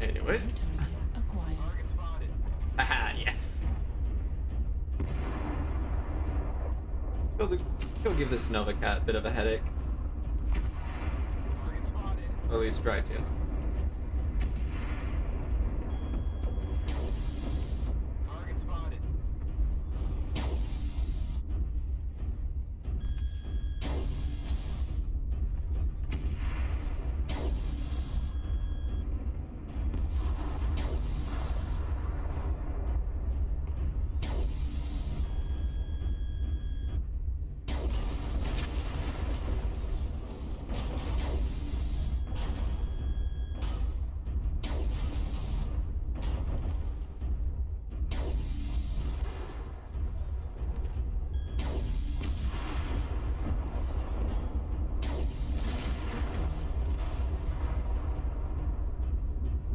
Anyways. New target acquired. Target spotted. Haha, yes. Go give this Nova Cat a bit of a headache. Target spotted. Or at least try to. Target spotted.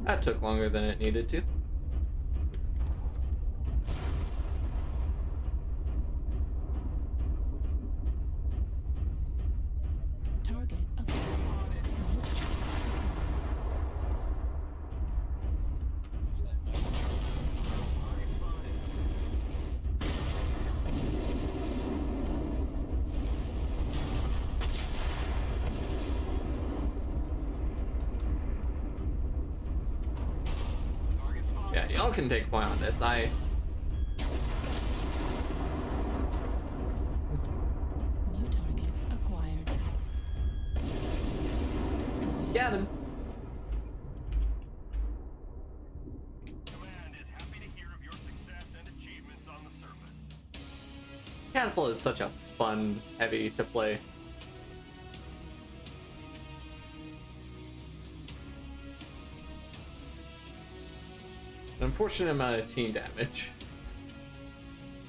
That took longer than it needed to. Target acquired. New Yeah, y'all can take point on this. New target acquired. Destroyed. Got him. Command is happy to hear of your success and achievements on the surface. Catapult is such a fun heavy to play. An unfortunate amount of team damage.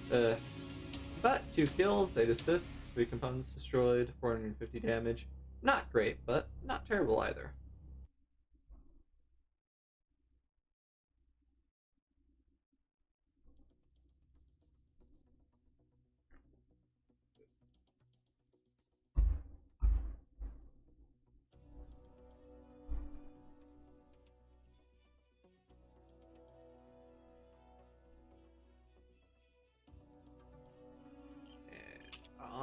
But 2 kills, 8 assists, 3 components destroyed, 450 damage. Not great, but not terrible either.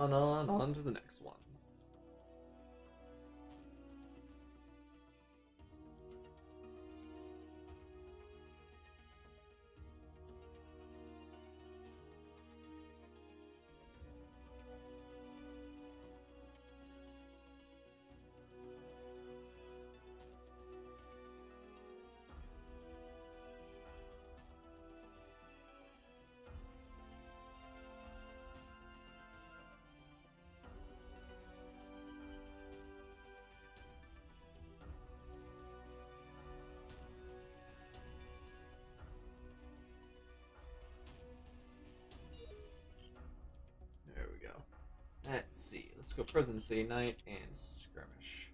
And on to the next one. There we go. Let's see. Let's go Presidency Night and Skirmish.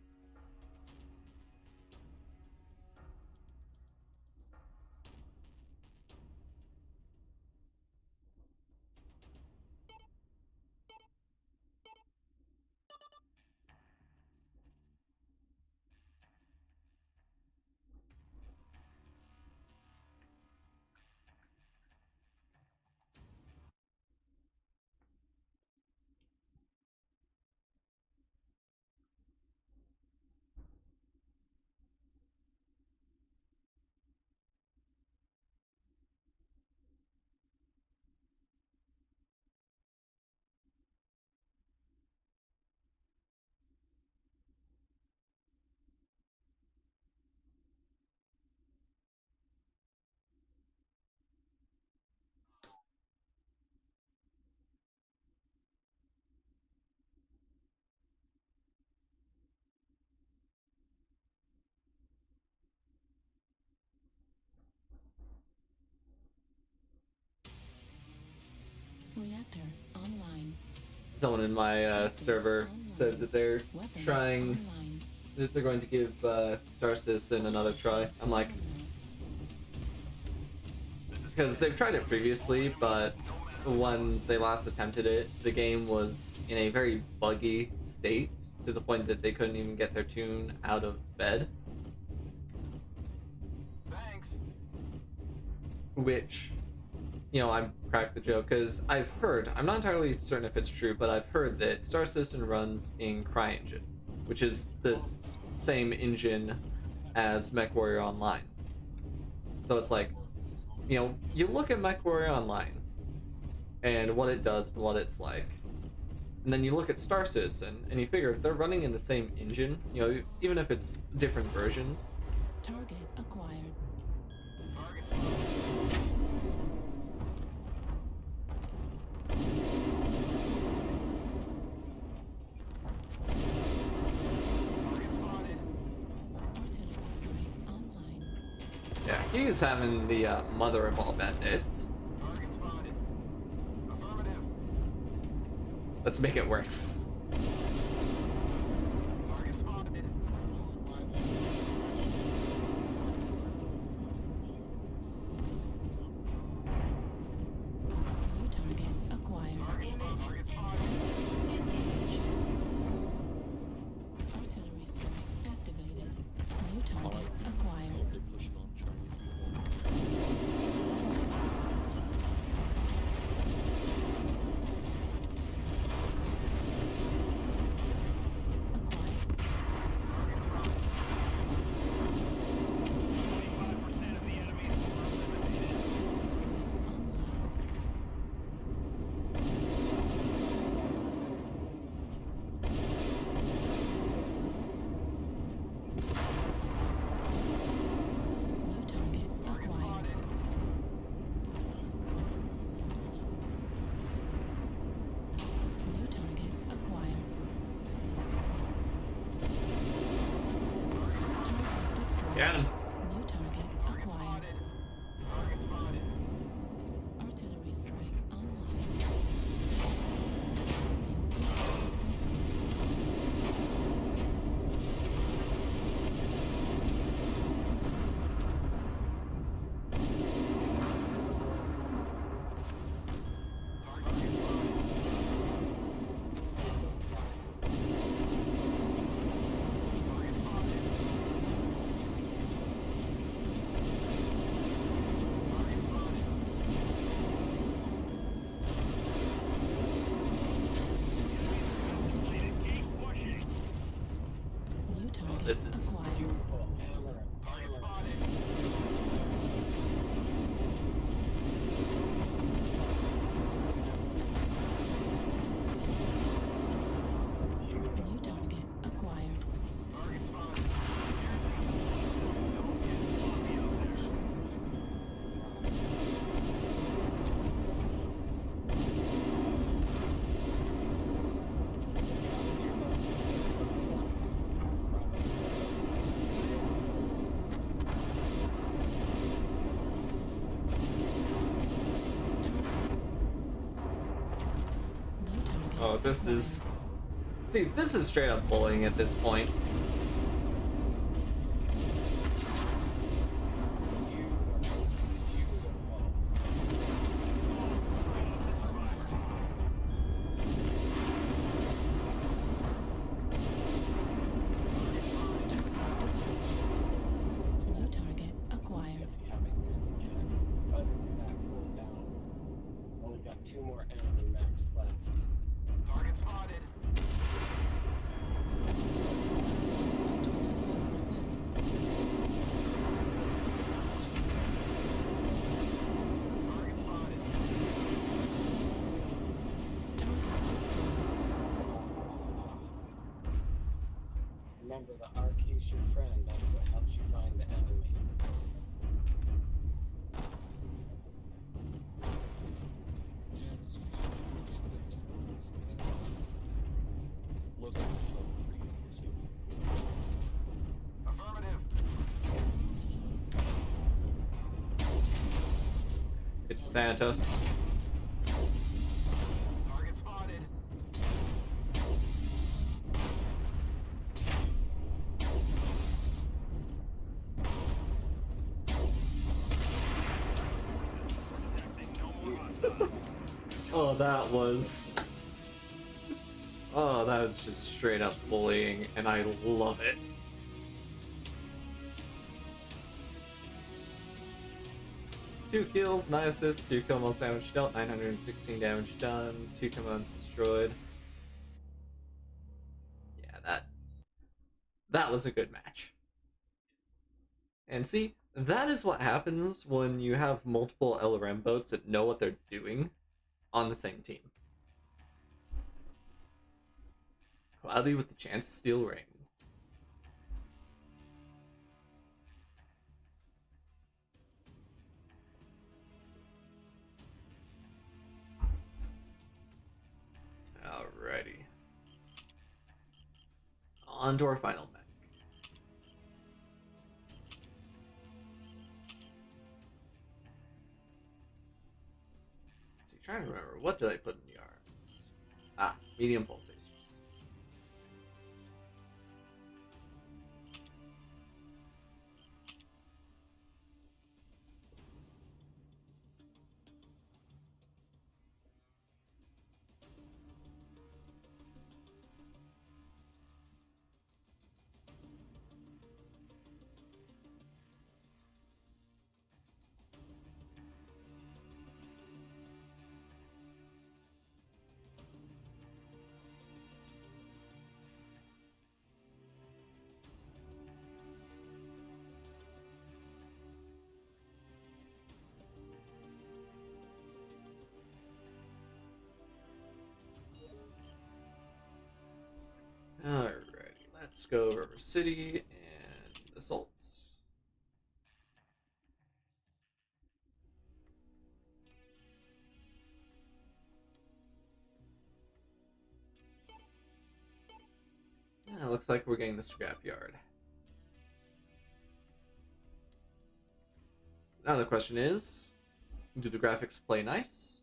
Reactor online. Someone in my server says that they're Weapons trying, online. that they're going to give Star Citizen another try. I'm like, because they've tried it previously, but when they last attempted it, the game was in a very buggy state to the point that they couldn't even get their tune out of bed. Thanks. Which, you know, I cracked the joke because I've heard, I'm not entirely certain if it's true, but I've heard that Star Citizen runs in CryEngine, which is the same engine as MechWarrior Online. So it's like, you know, you look at MechWarrior Online and what it does and what it's like, and then you look at Star Citizen and you figure if they're running in the same engine, you know, even if it's different versions, Target acquired. Artillery strike online. yeah, he's having the mother of all bad days. Target spotted. Affirmative. Let's make it worse. Target spotted. Got him. New target acquired. Target spotted. Artillery strike online. Missile. Target spotted. Target spotted. Target spotted. Completed. Keep pushing. New target This is- acquired. Beautiful. Hammer it. Target Hammer it. spotted. New target acquired. Target spotted. Don't get sloppy out there. New target. Oh, this is. acquired. See, this is straight up bullying at this point. New target acquired. Only got 2 more enemy max left. Target spotted. 25%. Target spotted. Target destroyed. Remember, the arc is your friend. That's what helps you find the enemy. Look at the Affirmative. It's Thanatos. Target spotted. Detecting no more hostiles. Oh, that was. Oh, that was just straight up bullying, and I love it. Two kills, 9 assists, 2 combos damage dealt, 916 damage done, 2 commands destroyed. Yeah, that was a good match. And see, that is what happens when you have multiple LRM boats that know what they're doing on the same team. Cloudy with the chance to steal ring. Alrighty. On to our final mech. See, trying to remember, what did I put in the arms? Ah, medium pulsators. Alrighty, let's go River City and assaults. Yeah, looks like we're getting the scrapyard. Now the question is, do the graphics play nice?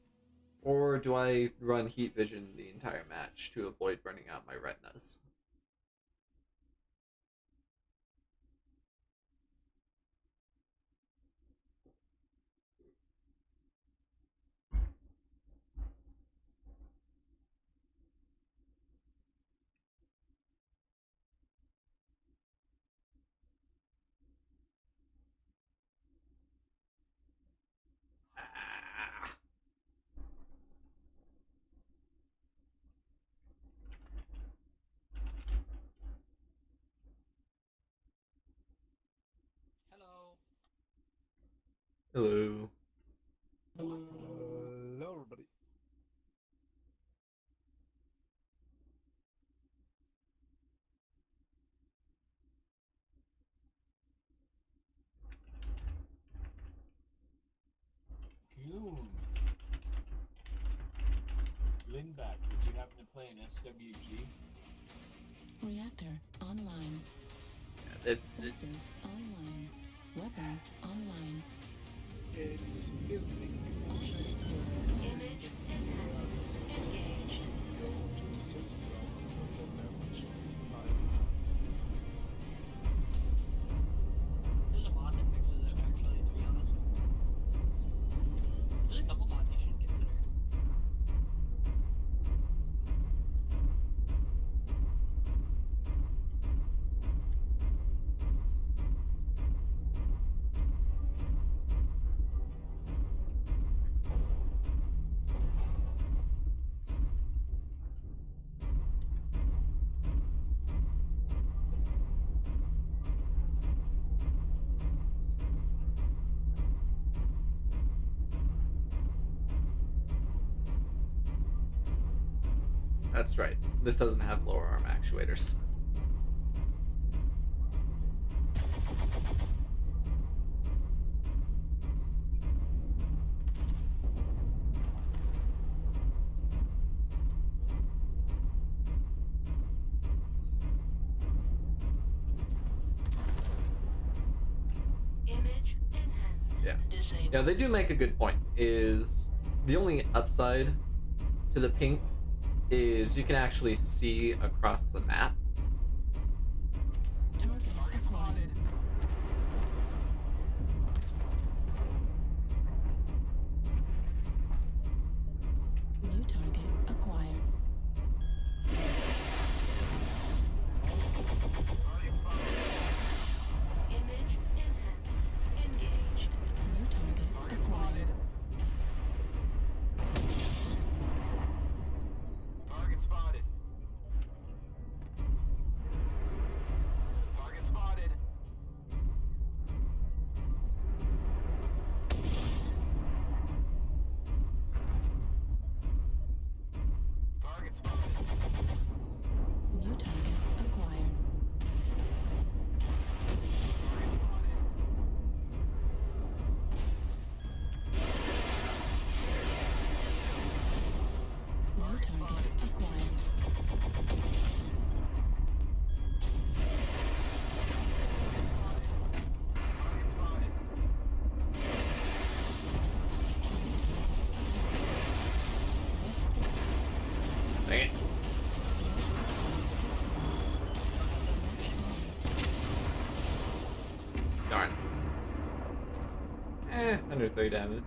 Or do I run heat vision the entire match to avoid burning out my retinas? Ah. Hello. Hello. Hello, everybody. Goon. Lindback, did you happen to play an SWG? Reactor online. Yeah, Sensors online. Weapons online. Excuse me. All systems. Image enhanced. Engaged. There's a mod that fixes it, actually, to be honest. There's a couple mods you should consider. That's right. This doesn't have lower arm actuators. Image enhanced. Yeah. Disabled. Yeah, they do make a good point. Is the only upside to the pink is you can actually see across the map. Target acquired. New target acquired. Image enhanced. Engaged. New target acquired. Target spotted. Target spotted. Target spotted. New target acquired. Target spotted. New target acquired. Target spotted. Dang it. Darn. Under 3 damage.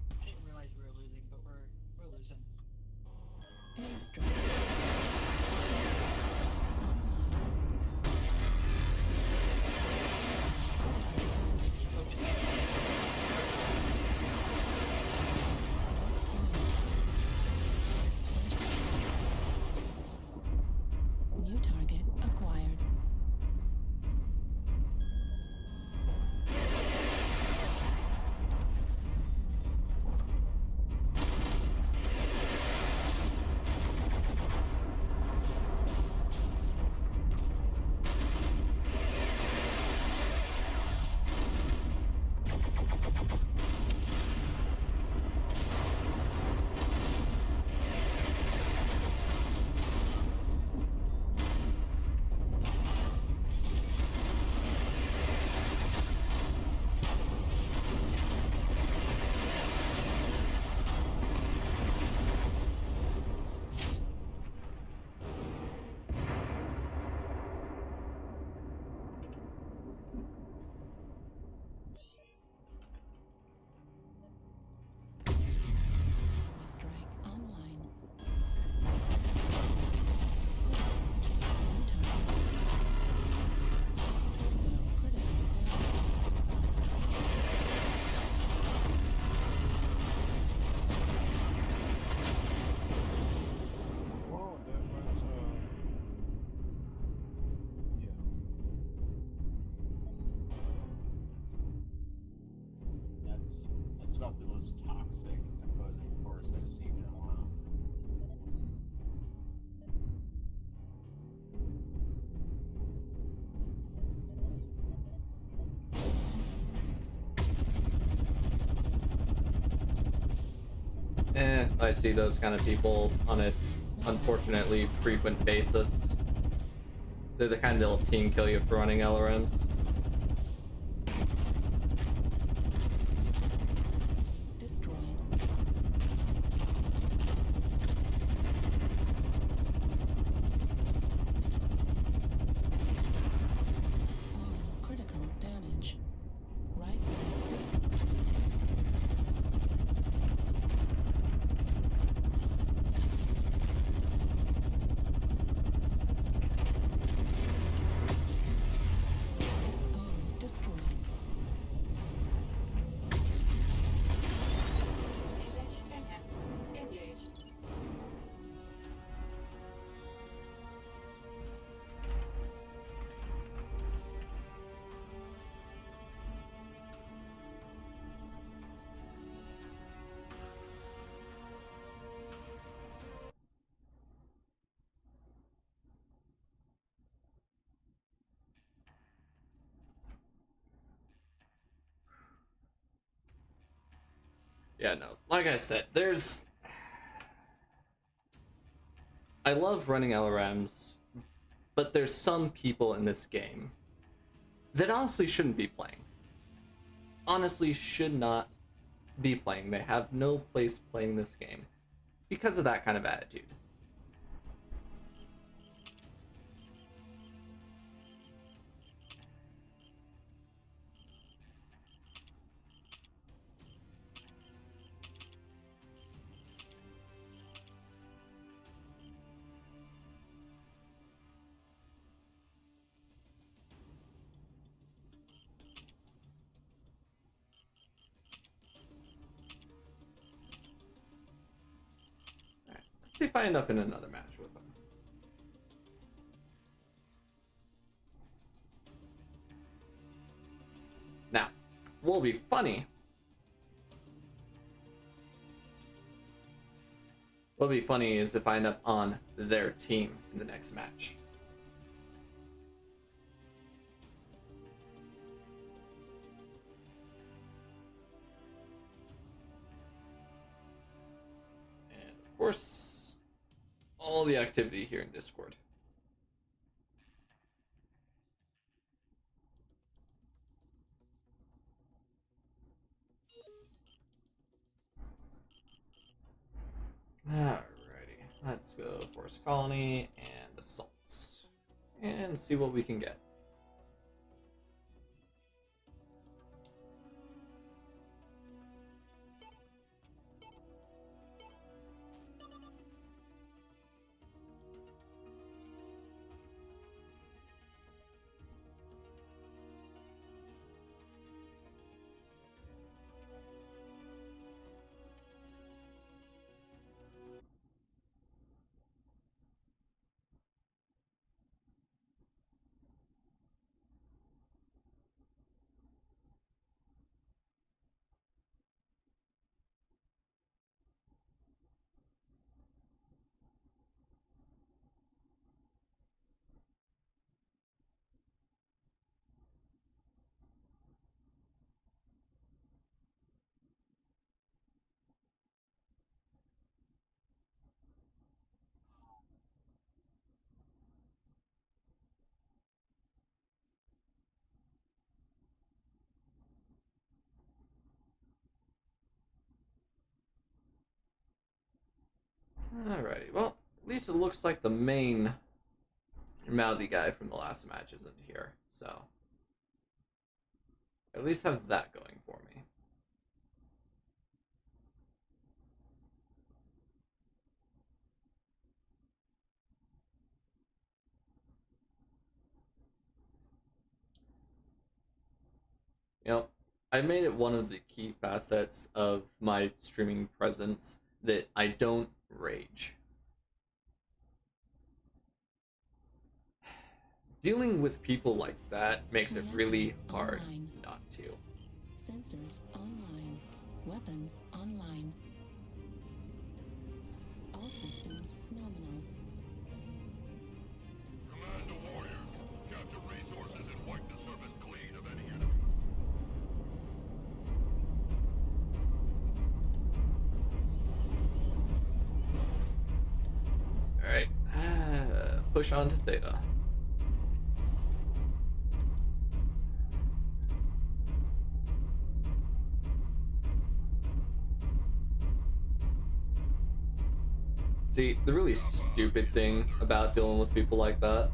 I didn't realize we were losing, but we're losing. Airstrike. Online. I see those kind of people on a unfortunately frequent basis. They're the kind that'll team kill you for running LRMs. Destroyed. Critical damage. Right leg destroyed. Arm destroyed. Engaged. Yeah, no. Like I said, I love running LRMs, but there's some people in this game that honestly shouldn't be playing. Honestly, should not be playing. They have no place playing this game because of that kind of attitude. Alright, let's see if I end up in another match with them. Now, what will be funny? What'll be funny is if I end up on their team in the next match. And of course, all the activity here in Discord. Alrighty, let's go Forest Colony and Assaults. And see what we can get. Alrighty, well, at least it looks like the main mouthy guy from the last match isn't here, so at least have that going for me. You know, I made it one of the key facets of my streaming presence that I don't rage. Dealing with people like that makes it really hard Online. not to. Sensors online. Weapons online. All systems nominal. Command to warriors. Capture resources and wipe the surface clean of any enemy. push on to Theta. See, the really stupid thing about dealing with people like that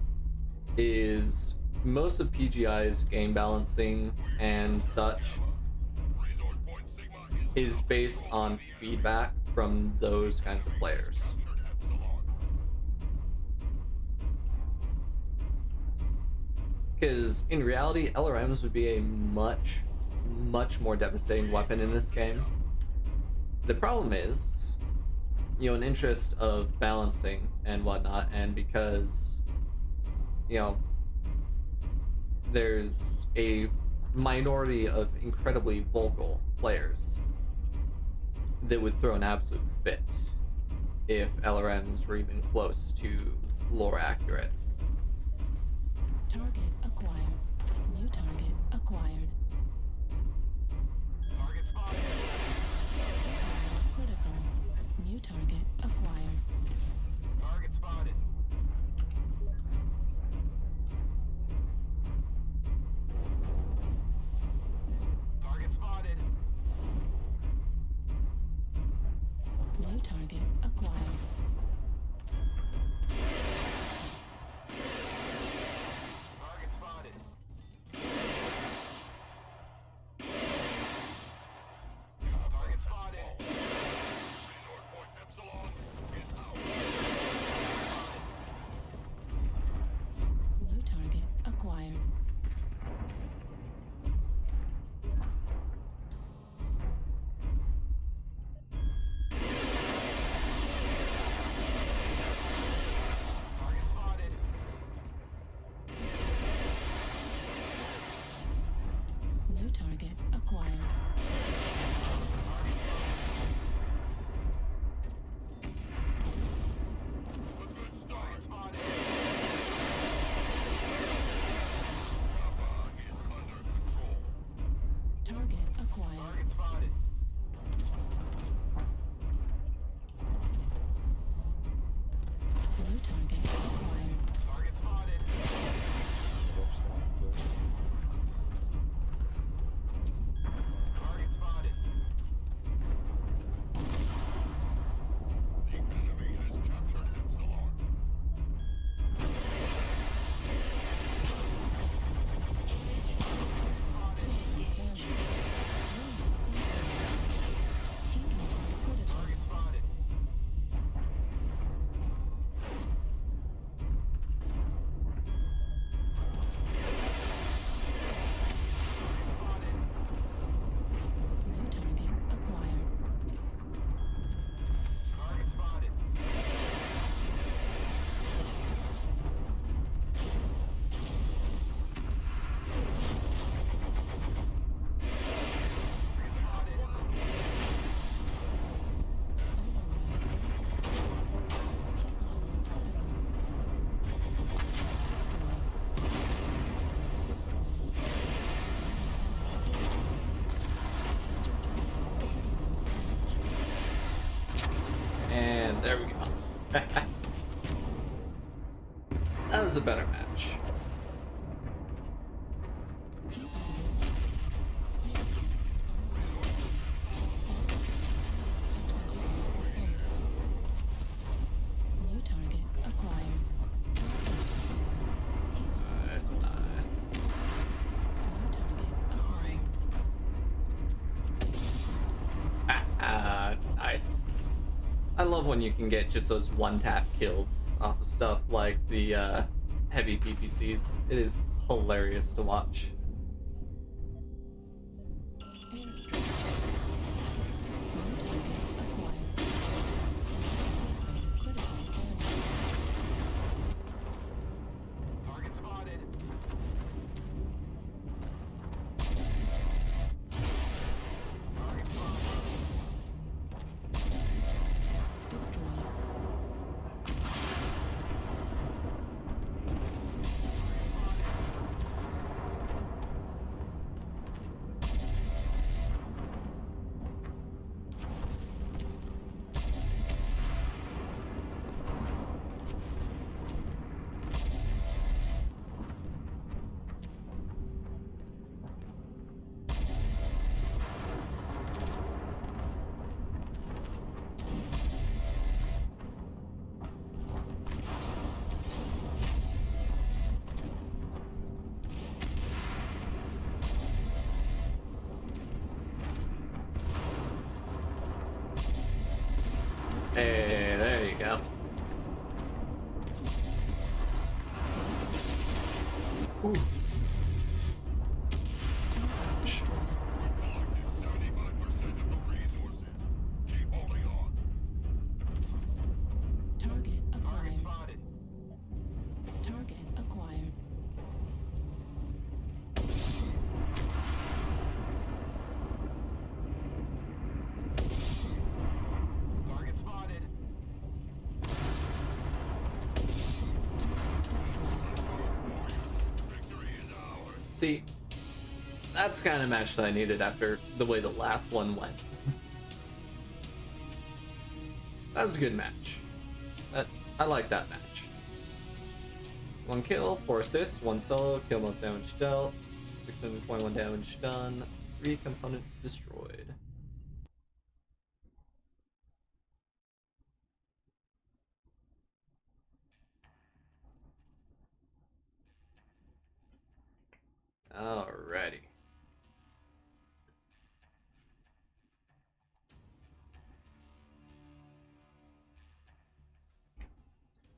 is most of PGI's game balancing and such is based on feedback from those kinds of players. Because in reality, LRMs would be a much, much more devastating weapon in this game. The problem is, you know, an interest of balancing and whatnot, and because, you know, there's a minority of incredibly vocal players that would throw an absolute fit if LRMs were even close to lore accurate. Target acquired. New target acquired. Target spotted. Critical. New target acquired. Target spotted. Target spotted. New target acquired. Target spotted. Target spotted. Resort point Epsilon is out. New target acquired. Target spotted. New target acquired. Target spotted. Target acquired. Target spotted. New target acquired. Target spotted. Target spotted. The enemy has captured Epsilon. Target spotted. New target acquired. Target spotted. And there we go. That was a better match. New target acquired. Nice, nice. New target acquired. Nice. I love when you can get just those one-tap kills off of stuff like the heavy PPCs. It is hilarious to watch. Airstrike. New target acquired. Critical damage. Target spotted. Target spotted. Destroyed. Ooh. Target acquired. Target acquired. Target spotted. See, that's the kind of match that I needed after the way the last one went. That was a good match. I like that match. 1 kill, 4 assists, 1 solo, kill most damage dealt, 621 damage done, 3 components destroyed. Alrighty.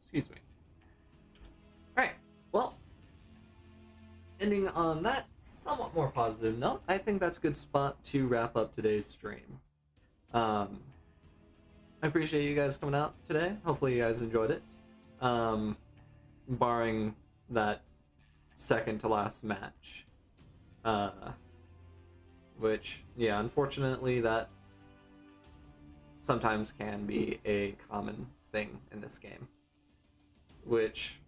Excuse me. Alright, well, ending on that somewhat more positive note, I think that's a good spot to wrap up today's stream. I appreciate you guys coming out today. Hopefully you guys enjoyed it. Barring that second to last match. Which, yeah, unfortunately that sometimes can be a common thing in this game. Which,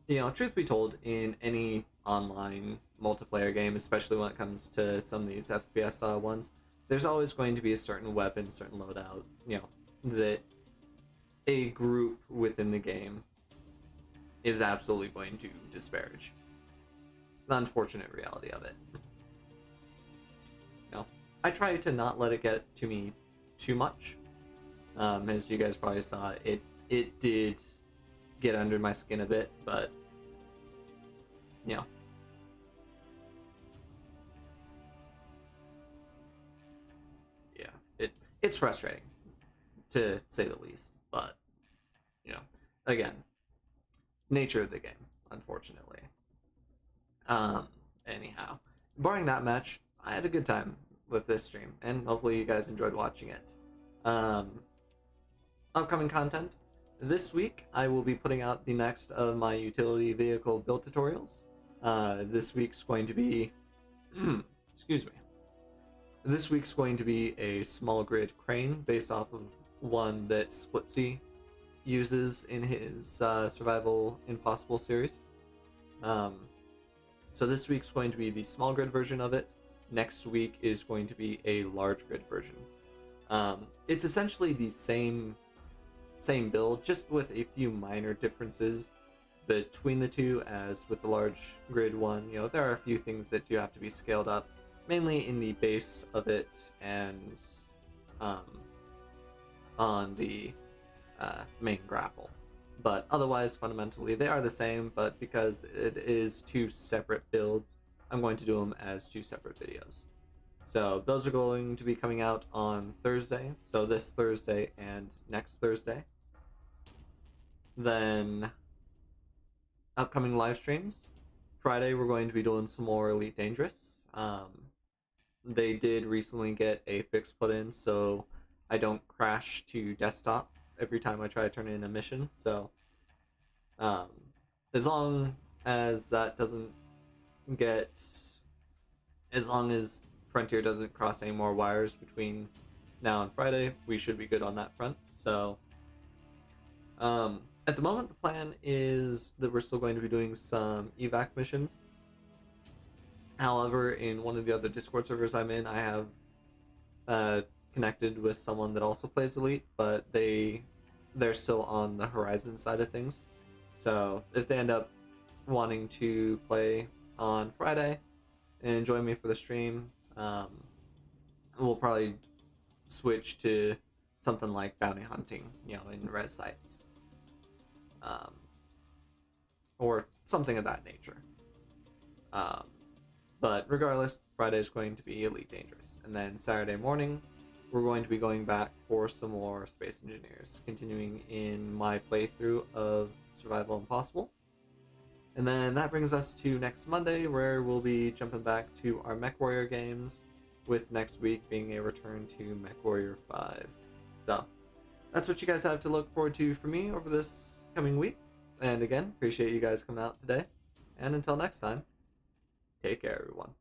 you know, truth be told, in any online multiplayer game, especially when it comes to some of these FPS style ones, there's always going to be a certain weapon, certain loadout, you know, that a group within the game is absolutely going to disparage. The unfortunate reality of it. You know, I try to not let it get to me too much. As you guys probably saw, it did get under my skin a bit, but you know, yeah, it's frustrating to say the least, but you know, again, nature of the game, unfortunately. Anyhow, barring that match, I had a good time with this stream, and hopefully you guys enjoyed watching it. Upcoming content. This week, I will be putting out the next of my utility vehicle build tutorials. This week's going to be... excuse me. This week's going to be a small grid crane based off of one that Splitsy uses in his Survival Impossible series. So this week's going to be the small grid version of it. Next week is going to be a large grid version. It's essentially the same build, just with a few minor differences between the two. As with the large grid one, you know, there are a few things that do have to be scaled up, mainly in the base of it and on the main grapple. But otherwise, fundamentally, they are the same, but because it is two separate builds, I'm going to do them as two separate videos. So those are going to be coming out on Thursday, so this Thursday and next Thursday. Then upcoming live streams. Friday we're going to be doing some more Elite Dangerous. They did recently get a fix put in so I don't crash to desktop every time I try to turn in a mission. So as long as that doesn't get, as long as Frontier doesn't cross any more wires between now and Friday, we should be good on that front. So at the moment, the plan is that we're still going to be doing some evac missions. However, in one of the other Discord servers I'm in, I have connected with someone that also plays Elite, but they're still on the Horizon side of things. So if they end up wanting to play on Friday and join me for the stream, we'll probably switch to something like bounty hunting, you know, in res sites, or something of that nature. But regardless, Friday is going to be Elite Dangerous, and then Saturday morning we're going to be going back for some more Space Engineers, continuing in my playthrough of Survival Impossible. And then that brings us to next Monday, where we'll be jumping back to our MechWarrior games, with next week being a return to MechWarrior 5. So, that's what you guys have to look forward to from me over this coming week. And again, appreciate you guys coming out today. And until next time, take care, everyone.